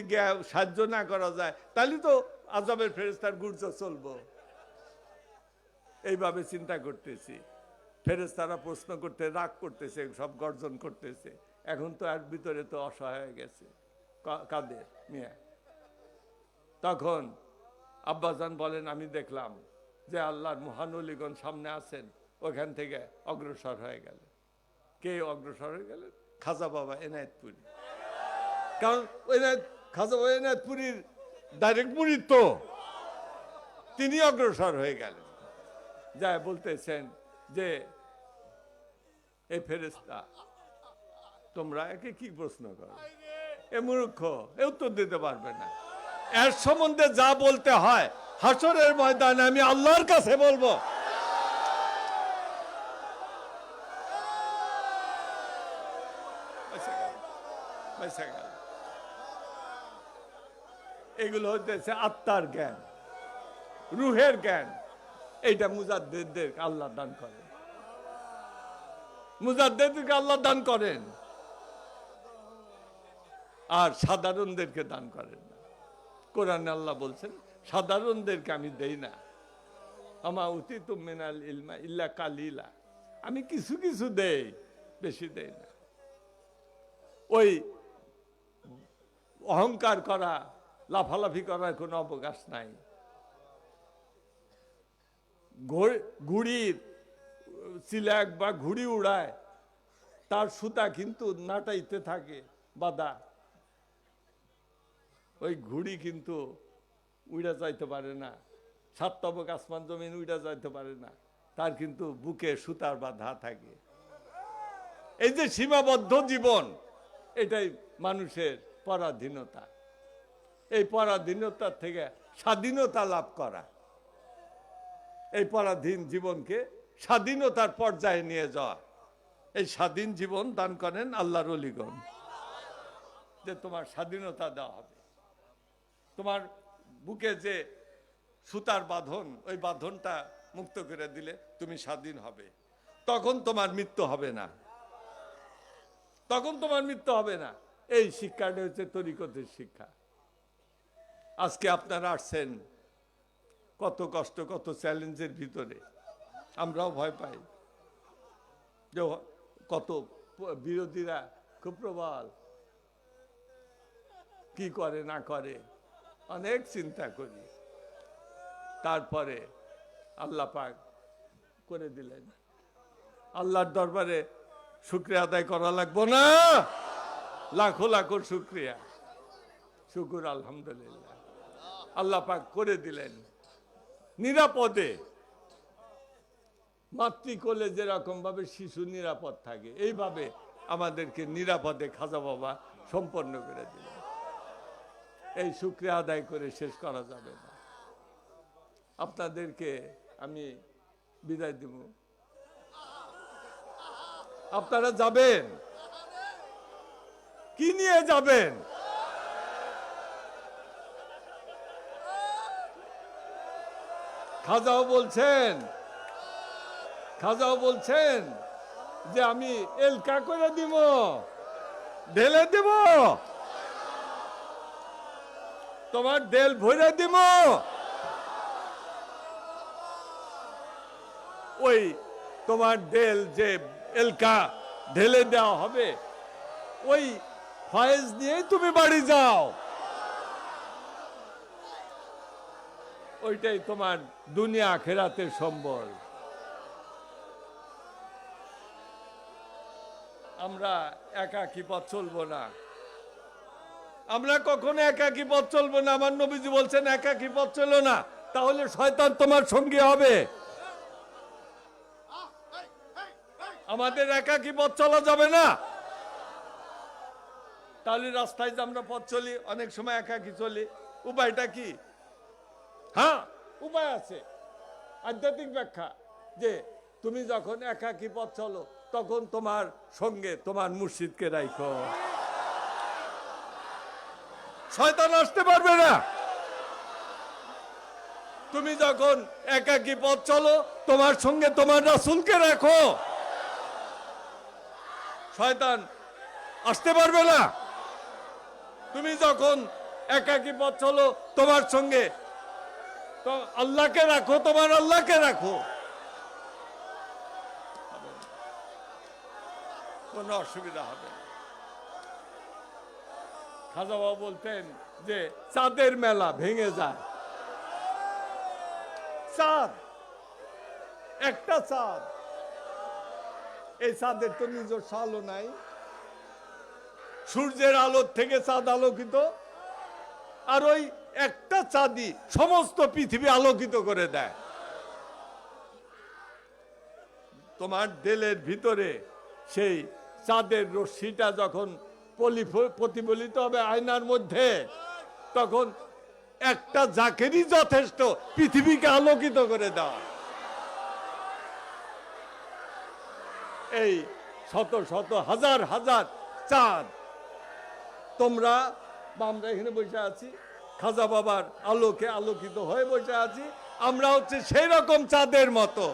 সাহায্য না করা যায় তাহলে তো আযাবের ফেরেশতার গুর্জ চলবো। এইভাবে চিন্তা করতেছি, ফেরেশতারা প্রশ্ন করতে রাগ করতেছে, সব গর্জন করতেছে। এখন তো আর ভিতরে তো অসহায় হয়ে গেছে, কাদের মিয়া। তখন আব্বাজান বলেন আমি দেখলাম যে আল্লাহর মহানলিগণ সামনে আছেন, ওখান থেকে অগ্রসর হয়ে গেল। কে অগ্রসর হয়ে গেলেন? খাজা বাবা এনায়েতপুরী। কারণ খাজা বাবা এনায়েতপুরীর ডাইরেক্ট মুরিদ তো, তিনি অগ্রসর হয়ে গেলেন। যা বলতেছেন যে এ ফেরেশতা তোমরা একে কি প্রশ্ন করো, এ মূর্খ, এ উত্তর দিতে পারবে না। এর সম্বন্ধে যা বলতে হয় হাসরের ময়দানে আমি আল্লাহর কাছে বলবো। এগুলো হচ্ছে আত্মার জ্ঞান, রুহের জ্ঞান। এইটা মুজাদ্দিদদের আল্লাহ দান করেন, মুজাদ্দিদকে আল্লাহ দান করেন, আর সাধারণদেরকে দান করেন না। কোরআনে আল্লাহ বলছেন সাধারণদেরকে আমি দেই না। আমা উতিতুম মিনাল ইলমা ইল্লা কালিলা, আমি কিছু কিছু দেই, বেশি দেই না। ওই অহংকার করা, লাফালাফি করার কোনো অবকাশ নাই। ঘুড়ির চিলাক বা ঘুড়ি উড়ায়, তার সুতা কিন্তু নাটাইতে থাকে বাঁধা, ওই ঘুড়ি কিন্তু উড়া যাইতে পারে না, সাতবক আসমান জমিন উড়া যাইতে পারে না, তার কিন্তু বুকে সুতার বাঁধা থাকে। এই যে সীমাবদ্ধ জীবন, এটাই মানুষের পরাধীনতা। এই পরাধীনতার থেকে স্বাধীনতা লাভ করা, এই পরাধীন জীবনকে স্বাধীনতার পর্যায়ে নিয়ে যাওয়া, এই স্বাধীন জীবন দান করেন আল্লাহর ওলিগণ। যে তোমার স্বাধীনতা দেওয়া হবে, তোমার বুকে যে সুতার বাঁধন, ওই বাঁধনটা মুক্ত করে দিলে তুমি স্বাধীন হবে। তখন তোমার মৃত্যু হবে না, তখন তোমার মৃত্যু হবে না। এই শিক্ষাটা হচ্ছে তরিকতের শিক্ষা। আজকে আপনারা আসছেন কত কষ্ট, কত চ্যালেঞ্জের ভিতরে, আমরাও ভয় পাই যে কত বিরোধীরা খুব প্রবল, কি করে না করে অনেক চিন্তা করি। তারপরে আল্লাহ পাক করে দিলেন। আল্লাহর দরবারে শুকরিয়া আদায় করা লাগবো না? লাখো লাখো শুকরিয়া, শুকুর আলহামদুলিল্লাহ। আল্লাহ পাক করে দিলেন নিরাপদে। মাতৃকোলে যেরকম ভাবে শিশু নিরাপদ থাকে, এইভাবে আমাদেরকে নিরাপদে খাজা বাবা সম্পন্ন করে দিলেন। এই শুকরিয়া আদায় করে শেষ করা যাবে না। আপনাদেরকে আমি বিদায় দিব। আপনারা যাবেন, কি নিয়ে যাবেন? খাজাও বলছেন যে আমি এলকা করে দিব, ঢেলে দিব, তোমার দেল ভরে দিব। ওই তোমার দেল যে এলকা ঢেলে দেওয়া হবে, ওই ফয়েজ নিয়ে তুমি বাড়ি যাও। ওইটাই তোমার দুনিয়া আখিরাতের সম্বল। আমরা একাকী পথ চলবো না, আমরা কখনো একাকী পথ চলবো না। আমার নবীজি বলছেন একাকী পথ চলো না, তাহলে শয়তান তোমার সঙ্গী হবে। আমাদের একাকী পথ চলা যাবে না। তাহলে রাস্তায় যে আমরা পথ চলি, অনেক সময় একাকী চলি। উপায়টা কি? হ্যাঁ, উপায় আছে, আধ্যাত্মিক ব্যাখ্যা, যে তুমি যখন একাকী পথ চলো তখন তোমার সঙ্গে তোমার মুর্শিদকে রাখো, শয়তান আসতে পারবে না। তুমি যখন একাকী পথ চলো তোমার সঙ্গে তোমার রাসূলকে রাখো, শয়তান আসতে পারবে না। তুমি যখন একাকী পথ চলো তোমার সঙ্গে আল্লাহকে রাখো, তোমার আল্লাহকে রাখো, কোনো অসুবিধা হবে না। খাজা বাবা বলতেন যে চাঁদের মেলা ভেঙে যায়। চাঁদ, একটা চাঁদ, এই চাঁদের তো নিজস্ব আলো নাই। সূর্যের আলোর থেকে চাঁদ আলোকিত, আর ওই একটা চাঁদই সমস্ত পৃথিবী আলোকিত করে দেয়। তোমার দিলের ভিতরে সেই চাঁদের রশ্মিটা যখন প্রতিফলিত হবে আয়নার মধ্যে, তখন একটা জাকেরই যথেষ্ট পৃথিবীকে আলোকিত করে দেওয়া। এই শত শত হাজার হাজার চাঁদ, তোমরা বা আমরা এখানে বসে আছি, খাজা বাবার আলোকে আলোকিত হয়ে বসে আছি। আমরা হচ্ছে সেই রকম চাঁদের মতো।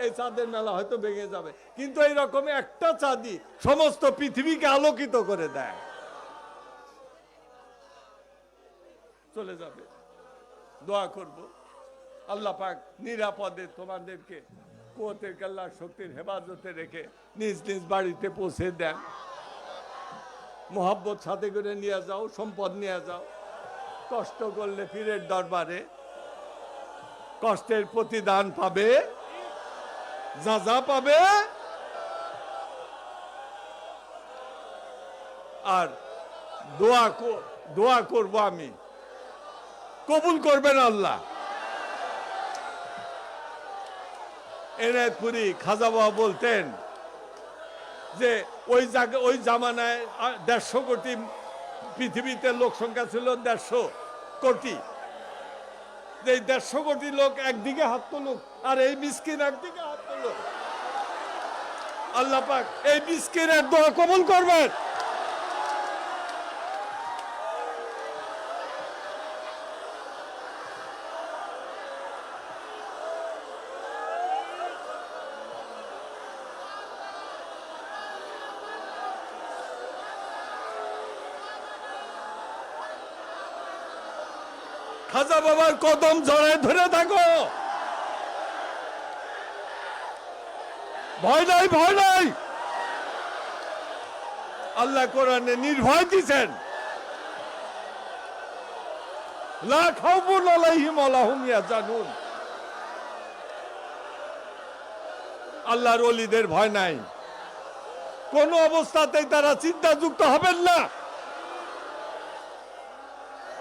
এই চাঁদের মেলা হয়তো ভেঙে যাবে, কিন্তু এই রকম একটা চাঁদই সমস্ত পৃথিবীকে আলোকিত করে দেয়। চলে যাবে, দোয়া করব আল্লাহ পাক নিরাপদে তোমাদেরকে কুওয়াতের কেল্লার শক্তির হেফাজতে রেখে নিজ নিজ বাড়িতে পৌঁছে দেন। মোহাব্বত সাথে করে নিয়ে যাও, সম্পদ নিয়ে যাও। কষ্ট করলে পীরের দরবারে কষ্টের প্রতিদান পাবে, যা পাবে। আর দোয়া করব আমি, কবুল করবেন আল্লাহ। এনায়তপুরি খাজা বাবা বলতেন যে ওই জামানায় 150 কোটি পৃথিবীতে লোক সংখ্যা ছিল, 150 কোটি। যে 150 কোটি লোক একদিকে হাত তুলুক, আর এই মিসকিন একদিকে হাত তুলুক। আল্লাহ পাক এই মিসকিনের দোয়া কবুল করবেন। খাজা বাবার কদম জড়ায় ধরে থাকো, ভয় নাই, ভয় নাই। আল্লাহ কোরআনে নির্ভয় দিচ্ছেন, লা খাউফুন আলাইহিম ওয়া লা হুম ইয়াহজানুন। আল্লাহর ওলিদের ভয় নাই, কোন অবস্থাতেই তারা চিন্তাযুক্ত হবেন না।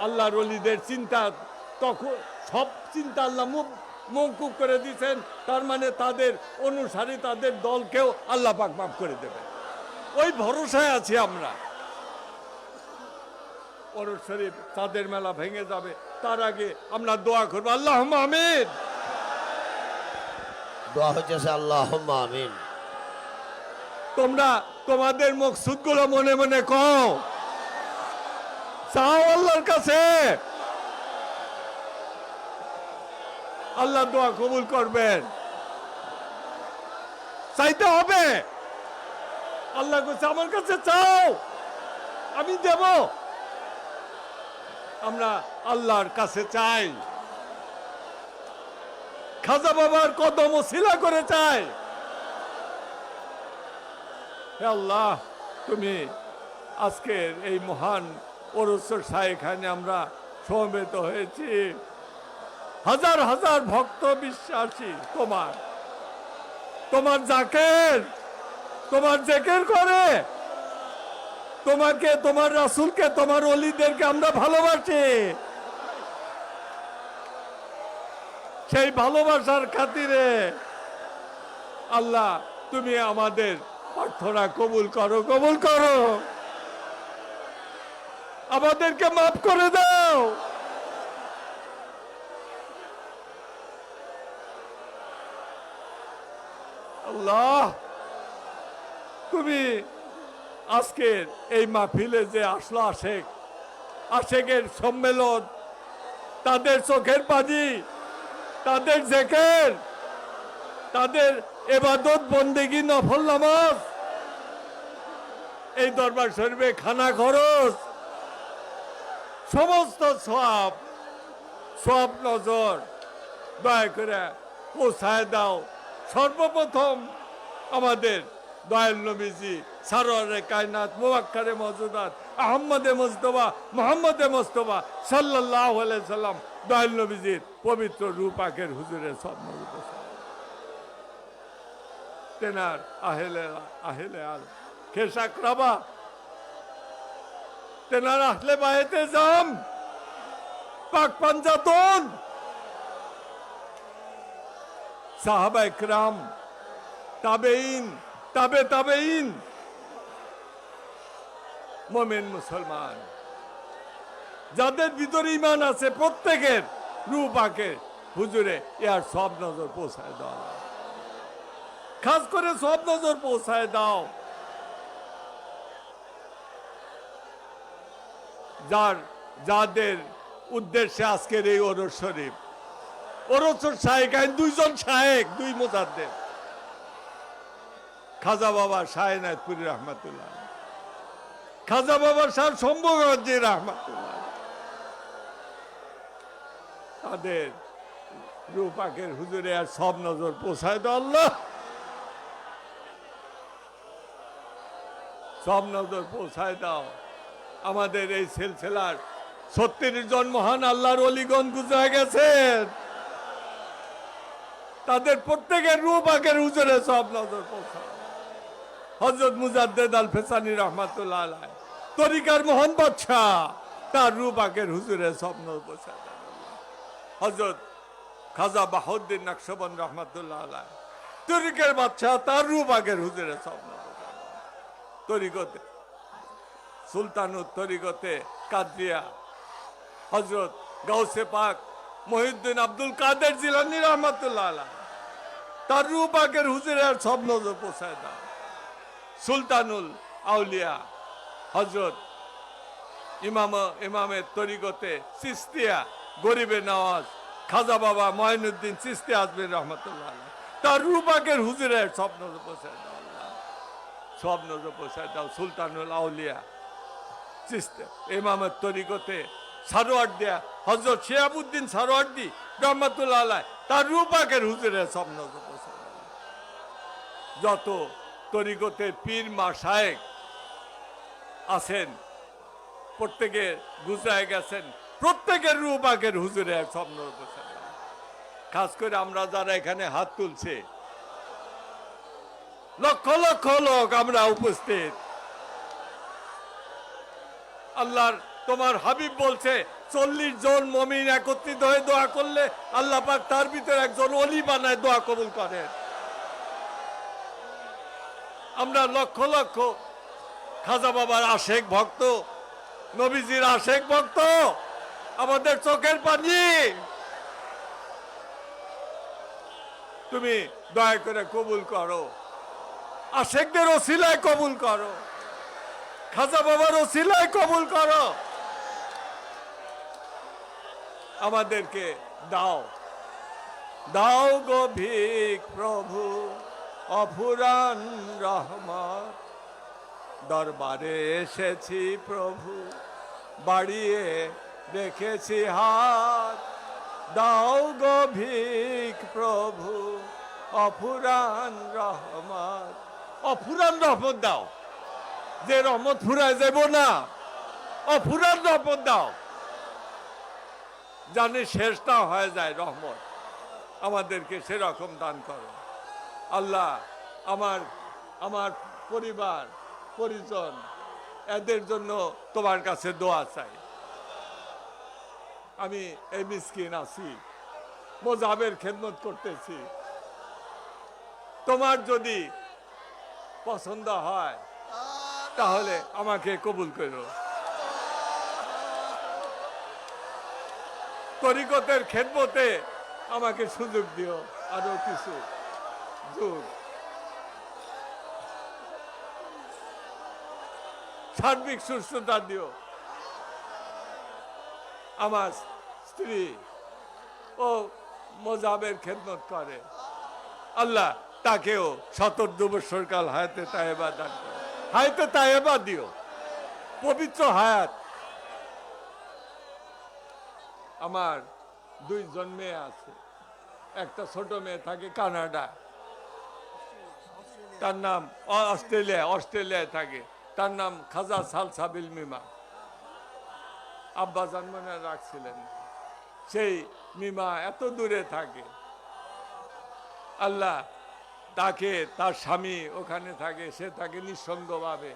আল্লাহর ওলিদের চিন্তা তখন সব চিন্তা আল্লাহ মওকুফ করে দিয়েছেন, তার মানে তাদের অনুসারী তাদের দলকেও আল্লাহ পাক মাফ করে দেবেন, ওই ভরসায় আছি আমরা। ওরস শরীফ চাঁদের মেলা ভেঙে যাবে, তার আগে আমরা দোয়া করবো, আল্লাহুম্মা আমিন। দোয়া হচ্ছে আল্লাহুম্মা আমিন। তোমরা তোমাদের মকসুদ গুলো মনে মনে কও, চাও আল্লাহর কাছে, আল্লাহ দোয়া কবুল করবেন। চাইতে হবে, আল্লাহ কাছে আমার কাছে চাও, আমি দেব। আমরা আল্লাহর কাছে চাই, খাজা বাবার কদম ওসিলা করে চাই। হে আল্লাহ, তুমি আজকের এই মহান ওরসের শাইখানে আমরা সমবেত হয়েছি, হাজার হাজার ভক্ত বিশ্বাসী তোমার, তোমার জাকের, তোমার জেকের করে, তোমাকে, তোমার রাসূলকে, তোমার ওলিদেরকে আমরা ভালোবাসি। সেই ভালোবাসার খাতিরে আল্লাহ তুমি আমাদের প্রার্থনা কবুল করো, কবুল করো, আমাদেরকে মাফ করে দাও। আল্লাহ, তুমি আজকের এই মাহফিলে যে আসলো আশেক, আশেকের সম্মেলন, তাদের চোখের পানি, তাদের জেকের, তাদের ইবাদত বন্দেগী নফল নামাজ, এই দরবার শরীফে খানা খরচ, সমস্ত সওয়াব, সব নজর দয়া করে পৌঁছায় দাও। সর্বপ্রথম আমাদের দয়াল নবীজি সারোয়ারে কায়নাত মুবাক্কারে মওজুদাত আহমদে মুজতবা মুহাম্মদে মুস্তফা সাল্লাল্লাহু আলাইহি সাল্লাম দয়াল নবীজির পবিত্র রূপ পাকের হুজুরের স্বপ্ন তেনার আহেলে আল খেসাক রাবা, তেনার আহলে বায়েতে জাম, পাক পাঞ্জাতন, সাহাবা ইকরাম, তাবেইন, তাবেইন, মুমিন মুসলমান যাদের ভিতরে ঈমান আছে, প্রত্যেকের রূহ পাকে হুজুরে ইয়ার সব নজর পৌঁছায় দাও, খাস করে সব নজর পৌঁছায় দাও। যাদের উদ্দেশ্যে আজকের এই ওরস শরীফ, ওরসের শায়েখাইন, দুইজন শায়েখ, দুই মুজাদ্দেদ, খাজা বাবা শাহ এনায়েতপুরী রহমাতুল্লাহ, খাজা বাবা শাহ শম্ভুগঞ্জি রহমাতুল্লাহ, তাদের রূহ পাকের হুজুরে আর সব নজর পৌঁছায় দাও আল্লাহ, সব নজর পৌঁছায় দাও। আমাদের এই সিলসিলার ৩৬ জন মহান আল্লাহর ওলিগণ গুজরে গেছেন, তাদের প্রত্যেকের রূহ পাকের হুজুরে সব নজর পৌঁছায়। হযরত মুজাদ্দেদ আল ফেসানি রহমাতুল্লাহ আলাইহি, তরিকার মহান বাদশাহ, তার রূহ পাকের হুজুরে সব নজর পৌঁছায়। হযরত খাজা বাহাউদ্দিন নকশবন্দ রহমাতুল্লাহ আলাইহি, তরিকার বাদশাহ, তার রূহ পাকের হুজুরে সব নজর তরিকতে সুলতানুত তরিকতে কাদরিয়া হযরত গাউসে পাক মহিউদ্দিন আব্দুল কাদের জিলানী রহমাতুল্লাহ আলাইহি, তার রূহ পাকের হুজুরে আর সব নজর পৌঁছায় দাও। সুলতানুল আউলিয়া হযরত ইমামের তরিকতে চিশতিয়া গরিবে নওয়াজ খাজা বাবা মঈনুদ্দিন চিশতি আজমির রহমাতুল্লাহ আলাইহি, তার রূহ পাকের হুজুরে আর সব নজর পৌঁছায় দাও, সব নজর পৌঁছায় দাও। সুলতানুল আউলিয়া চিশতি ইমামের তরিকতে সারোয়ার্দিয়া হযরত শিহাবুদ্দিন সারোয়ার্দি রহমাতুল্লাহ আলাইহি, তার রূহ পাকের হুজুরে সব নজর পৌঁছায় দাও। যত তরিকতের পীর মাশায়েখ আছেন, প্রত্যেকে গুজরায় গেছেন, প্রত্যেকের রূহ পাকের হুজুরে সব নজর পৌঁছায় দাও। খাস করে আমরা যারা এখানে হাত তুলছে, লক্ষ লক্ষ লোক আমরা উপস্থিত। আল্লাহর তোমার হাবিব বলছে 40 জন মুমিন একত্রিত হয়ে দোয়া করলে আল্লাহ পাক তার ভিতরে একজন ওলি বানায় দোয়া কবুল করেন। আমরা লক্ষ লক্ষ খাজা বাবার আশেক ভক্ত, নবীজির আশেক ভক্ত, আমাদের চোখের পানি তুমি দয়া করে কবুল করো, আশেকদের ওসিলায় কবুল করো, খাজা বাবার ওসিলায় কবুল করো। আমাদেরকে দাও, দাও গো ভিক প্রভু অফুরান রহমত, দরবারে এসেছি প্রভু বাড়িয়ে রেখেছি হাত, দাও গো ভিক প্রভু অফুরান রহমত। অফুরান রহমত দাও, যে রহমত ফুরায় যাব না, অফুরান রহমত দাও, জানি শেষ না হয়ে যায় রহমত, আমাদেরকে সেরকম দান করো। আল্লাহ আমার আমার পরিবার পরিজন এদের জন্য তোমার কাছে দোয়া চাই। আমি এই মিসকিন আছি, মোজাবের খেদমত করতেছি, তোমার যদি পছন্দ হয় তাহলে আমাকে কবুল করো। তরিকতের খেদমতে আমাকে সুযোগ দিও, আরো কিছু যুগ। সার্বিক সুস্থতা দিও। আমার স্ত্রী ও মোজাবের খেদমত করে, আল্লাহ তাকেও 70 বছর কাল হায়াতে তায়েবা দান করো, হায়াতে তায়েবা দিও, পবিত্র হায়াত। আমার 2 মেয়ে আছে, একটা ছোট মেয়ে থাকে কানাডা, তার নাম অস্ট্রেলিয়ায় থাকে, তার নাম খাজা সালসাবিল মিমা। আব্বা জন্মনে রাখছিলেন, সেই মিমা এত দূরে থাকে। আল্লাহ তাকে, তার স্বামী ওখানে থাকে, সে থাকে নিঃসঙ্গভাবে।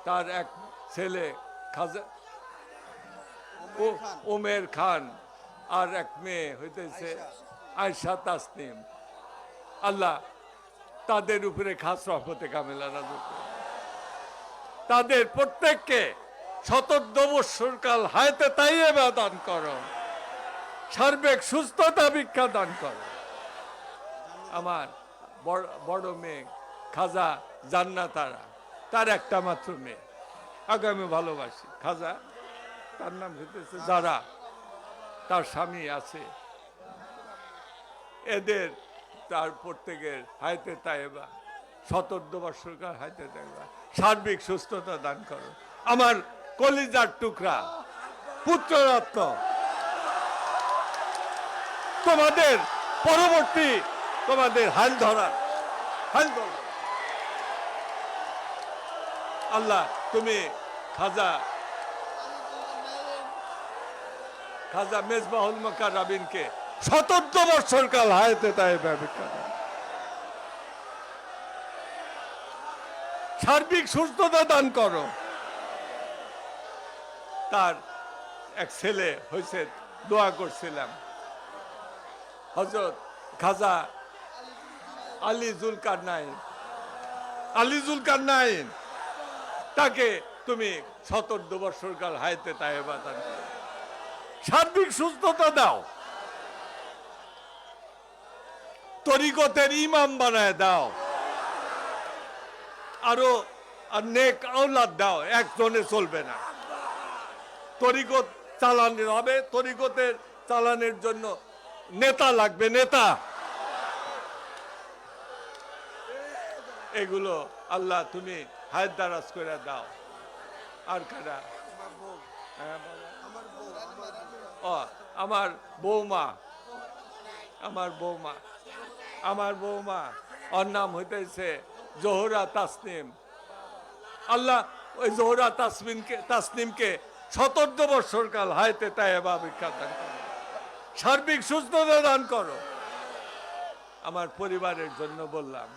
তার এক ছেলে খাজা ওমের খান আর এক মেয়ে হইতেছে আয়শা তাসনিম। আল্লাহ তাদের উপরে খাস রহমতে কামেলা নাযিল করুন। তাদের প্রত্যেককে 70 বৎসর কাল হায়াতে তাইয়্যিবা দান করো, সার্বিক সুস্থতা ভিক্ষা দান করো। আমার বড় মেয়ে খাজা জান্নাতারা, তার একটা মাত্র মেয়ে, আগে আমি ভালোবাসি খাজা, তার নাম হইতেছে যারা, তার স্বামী আছে। এদের তার প্রত্যেকের হায়াতে তাইয়্যিবা 70 বৎসর কাল হায়াতে তাইয়্যিবা সার্বিক সুস্থতা দান করো। আমার কলিজার টুকরা পুত্ররত্ন, তোমাদের পরবর্তী তোমাদের হাল ধরা আল্লাহ তুমি খাজা মেজবাহুল মুকাররবিনকে 70 বৎসর কাল হায়াতে তাইয়্যিবা ভিক্ষা দান, সার্বিক সুস্থতা দান করো। তার এক ছেলে হয়েছে, দোয়া করছিলাম, হযরত খাজা আলী জুলকারনাইন, তাকে তুমি 70 বৎসর কাল হায়াতে তাইয়্যিবা দান করো, সার্বিক সুস্থতা দাও, তরিকতের ইমাম বানায় দাও, আরো নেক আওলাদ দাও, একজনে চলবে না, তরিকত চালানোর হবে, তরিকতের চালানোর জন্য নেতা লাগবে, নেতা। এগুলো আল্লাহ তুমি হায়াত দারাজ করে দাও। আর কারা? আমার বৌমা ওর নাম হইতেছে জোহরা তাসনিম। আল্লাহ ওই জোহরা তাসনিমকে 70 বৎসর কাল হায়াতে তাইয়্যিবা ভিক্ষা দান করো, সার্বিক সুস্থতা দান করো। আমার পরিবারের জন্য বললাম,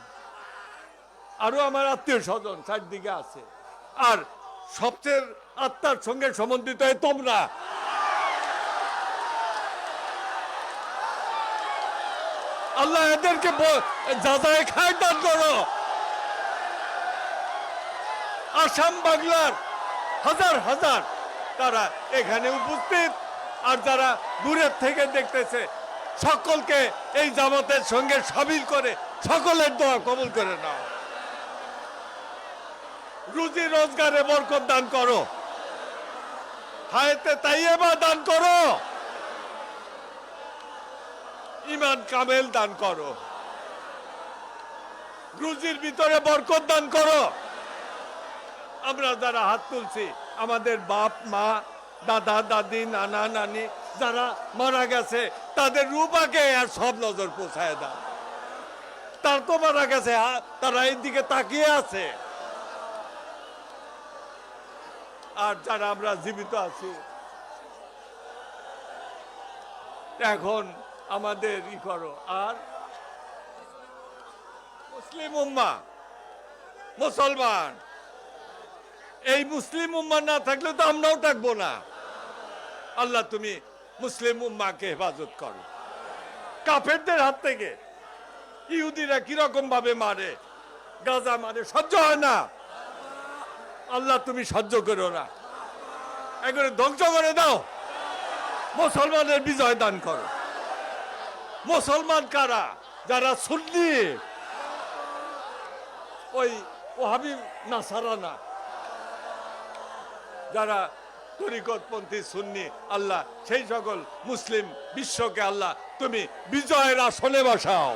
আরো আমার আত্মীয় স্বজন চারদিকে আছে, আর সবচেয়ে আত্মার সঙ্গে সম্বন্ধিত তোমরা। আল্লাহ এদেরকে যাচাই খায় দান করো। আসাম বাংলার হাজার হাজার তারা এখানে উপস্থিত, আর যারা দূরের থেকে দেখতেছে সকলকে এই জামাতের সঙ্গে সামিল করে সকলের দোয়া কবুল করে নাও। রুজি রোজগারে বরকত দান করো, হায়াতে তাইয়্যিবা দান করো, ঈমান কামেল দান করো, রুজির ভিতরে বরকত দান করো। আমরা যারা হাত তুলছি, আমাদের বাপ মা, দাদা দাদি, নানা নানি যারা মারা গেছে, তাদের রূপাকে আর সব নজর পৌঁছায় দাও। তার তো মারা গেছে, তারা এই দিকে তাকিয়ে আছে। আর যারা আমরা জীবিত আছি, এখন আমাদের ই করো। আর মুসলিম উম্মাহ, মুসলমান, এই মুসলিম উম্মা না থাকলে তো আমরাও থাকবো না। আল্লাহ তুমি মুসলিম উম্মাকে হেফাজত করো কাফেরদের হাত থেকে। ইহুদিরা কিরকম ভাবে মারে, গাজা মারে, সহ্য হয় না। আল্লাহ তুমি সহ্য করো না, একেবারে ধ্বংস করে দাও। মুসলমানের বিজয় দান করো। মুসলমান কারা? যারা সুন্নি, ওই ওহাবি নাসারা না, যারা তরিকতপন্থী সুন্নি, আল্লাহ সেই সকল মুসলিম বিশ্বকে আল্লাহ তুমি বিজয়ের আসনে বসাও।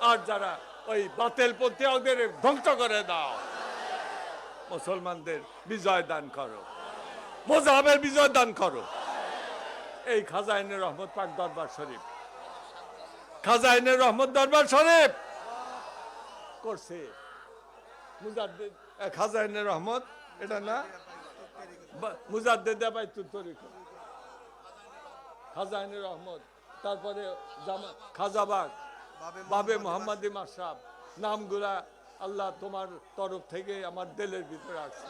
আর যারা ওই বাতিলপন্থী ওদের ধ্বংস করে দাও। মুসলমানদের বিজয় দান করো, মুজাহাবের বিজয় দান করো। এই খাজাইনের রহমত পাক দরবার শরীফ, খাজাইনের রহমত দরবার শরীফ করছে মুজাদ্দিদ খাজাইনের রহমত, এটা না মুজাদ্দিদ বাইতুত তরিকত, খাজাইনের রহমত, তারপরে খাজাবাগ, বাবে মোহাম্মদী মাশরাফ, নামগুলা আল্লাহ তোমার তরফ থেকে আমার দিলের ভিতরে আসছে।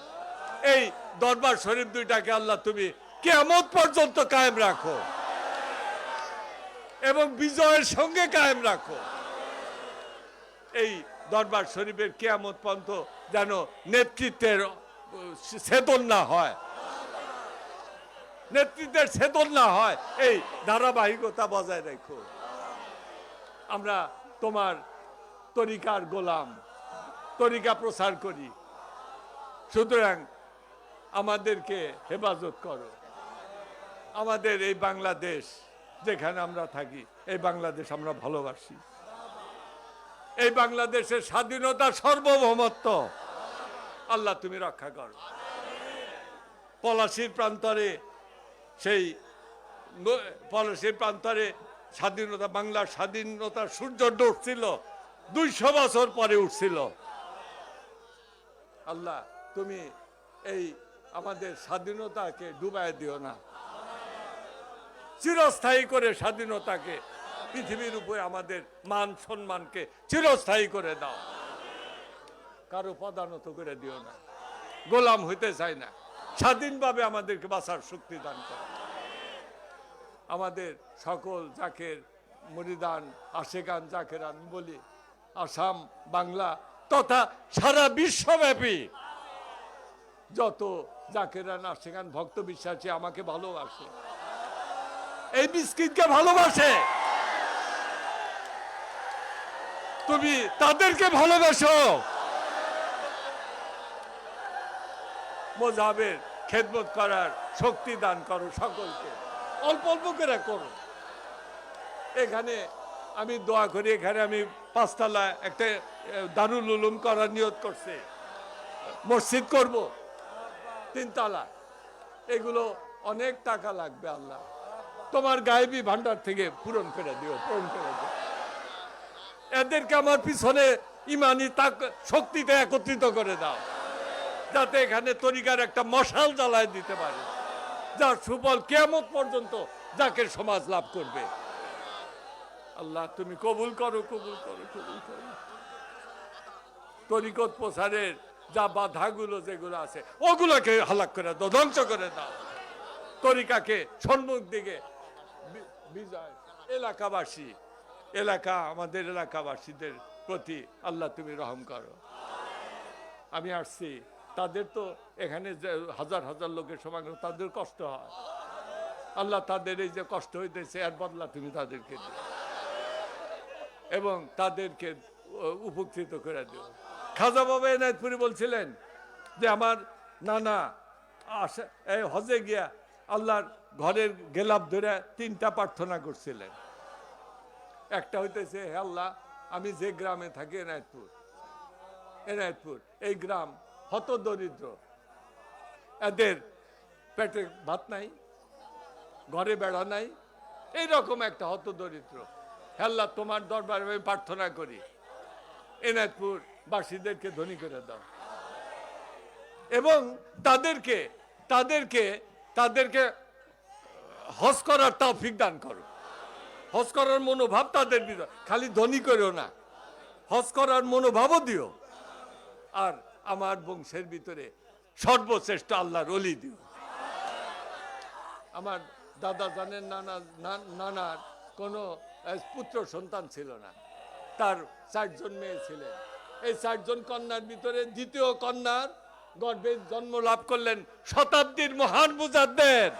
এই দরবার শরীফ দুইটাকে আল্লাহ তুমি কিয়ামত পর্যন্ত কায়েম রাখো এবং বিজয়ের সঙ্গে কায়েম রাখো। এই দরবার শরীফের কিয়ামত পর্যন্ত যেন নেতৃত্বের ছেদন না হয়, নেতৃত্বের ছেদন না হয়, এই ধারাবাহিকতা বজায় রেখো। আমরা তোমার তরিকার গোলাম, তরিকা প্রচার করি, সুতরাং আমাদেরকে হেফাজত করো। আমাদের এই বাংলাদেশ যেখানে আমরা থাকি, এই বাংলাদেশ আমরা ভালোবাসি। এই বাংলাদেশের স্বাধীনতা, সার্বভৌমত্ব আল্লাহ তুমি রক্ষা করো। পলাশির প্রান্তরে, সেই পলাশির প্রান্তরে স্বাধীনতা, বাংলার স্বাধীনতার সূর্য উঠছিল 200 বছর পরে উঠছিল। আল্লাহ তুমি এই আমাদের স্বাধীনতাকে ডুবায় দিও না, চিরস্থায়ী করে স্বাধীনতাকে, পৃথিবীর উপরে আমাদের মান সম্মানকে চিরস্থায়ী করে দাও। কারো পদানত করে দিও না, গোলাম হইতে চাই না, স্বাধীনভাবে আমাদেরকে বাঁচার শক্তি দান করো। আমাদের সকল জাকের মুরিদান, আশেকান, জাকেরান বলি, আসাম, বাংলা তথা সারা বিশ্বব্যাপী যত জাকেরান, আশেকান, ভক্ত বিশ্বাসী আমাকে ভালোবাসে, এই বিস্কিটকে ভালোবাসে, তুমি তাদেরকে ভালোবাসো। মুজাহাবের খেদমত করার শক্তি দান করো সকলকে, অল্প অল্প করে করো। এখানে আমি দোয়া করি, এখানে আমি 5 তলা একটা দারুল উলুম করার নিয়ত করছে, মসজিদ করব 3 তলা। এগুলো অনেক টাকা লাগবে, আল্লাহ তোমার গায়েবী ভান্ডার থেকে পূরণ করে দিও, পূরণ করে দিও। এদেরকে আমার পিছনে ইমানি শক্তিতে একত্রিত করে দাও, যাতে এখানে তরিকার একটা মশাল জ্বালায় দিতে পারে, যার সুফল কিয়ামত পর্যন্ত জাকের সমাজ লাভ করবে। আল্লাহ তুমি কবুল করো, কবুল করো, কবুল করো। তরিকত প্রচারের যা বাধাগুলো যেগুলো আছে ওগুলোকে হালাক করে দাও, ধ্বংস করে দাও। তরিকাকে সম্মুখ দিকে বিজয়। এলাকাবাসী, আমাদের এলাকাবাসীদের প্রতি আল্লাহ তুমি রহম করো। আমি আসছি, তাদের তো এখানে যে হাজার হাজার লোকের সমাগম, তাদের কষ্ট হয়। আল্লাহ তাদের এই যে কষ্ট হইতেছে এর বদলা তুমি তাদেরকে দিও এবং তাদেরকে উপকৃত করে দিও। খাজা বাবা এনায়তপুরি বলছিলেন যে আমার নানা এই হজে গিয়া আল্লাহর ঘরের গেলাপ ধরে 3টা প্রার্থনা করছিলেন। একটা হইতেছে, হে আল্লাহ, আমি যে গ্রামে থাকি এনায়তপুর, এই গ্রাম হত দরিদ্র, এদের পেটে ভাত নাই, ঘরে বেড়া নাই, এইরকম একটা হত দরিদ্র। হে আল্লাহ, তোমার দরবারে আমি প্রার্থনা করি এনায়তপুর বাসীদেরকে ধনী করে দাও এবং তাদেরকে তাদেরকে তাদেরকে হজ করার তৌফিক দান করো। হজ করার মনোভাব তাদের ভিতর, খালি ধনী করেও না, হজ করার মনোভাবও দিও। আর আমার বংশের ভিতরে সর্বশ্রেষ্ঠ আল্লাহর ওলি দিও। আমার দাদা জানেন, নানার কোনো পুত্র সন্তান ছিল না, তার 4 জন মেয়ে ছিলেন। এই 4 জন কন্যার ভিতরে দ্বিতীয় কন্যার গর্ভে জন্ম লাভ করলেন শতাব্দীর মহান মুজাদ্দেদ।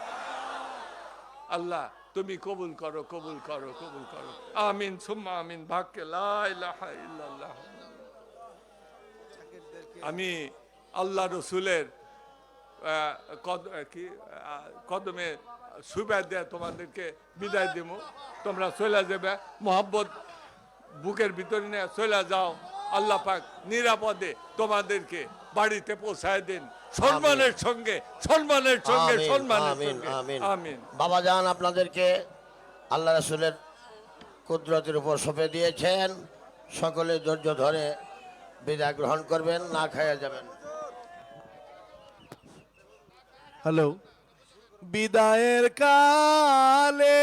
আল্লাহ তুমি কবুল করো, কবুল করো, কবুল করো। আমিন সুম্মা আমিন। ভাগ্যে লা ইলাহা ইল্লাল্লাহ। আমি আল্লাহ রসুলের কদমে সুবাদ দেয়া তোমাদেরকে বিদায় দিব। তোমরা চলে যাবে, মোহাব্বত বুকের ভিতরে নিয়ে চলে যাও। আল্লাহ পাক নিরাপদে তোমাদেরকে বাড়িতে পৌঁছায় দিন, সম্মানের সঙ্গে, সম্মানের সঙ্গে, সম্মানের সঙ্গে। আমিন। বাবা জান আপনাদেরকে আল্লাহ রাসূলের কুদরতের উপর সঁপে দিয়েছেন। সকলে ধৈর্য ধরে বিদায় গ্রহণ করবেন, না খাইয়া যাবেন। হ্যালো, বিদায়ের কালে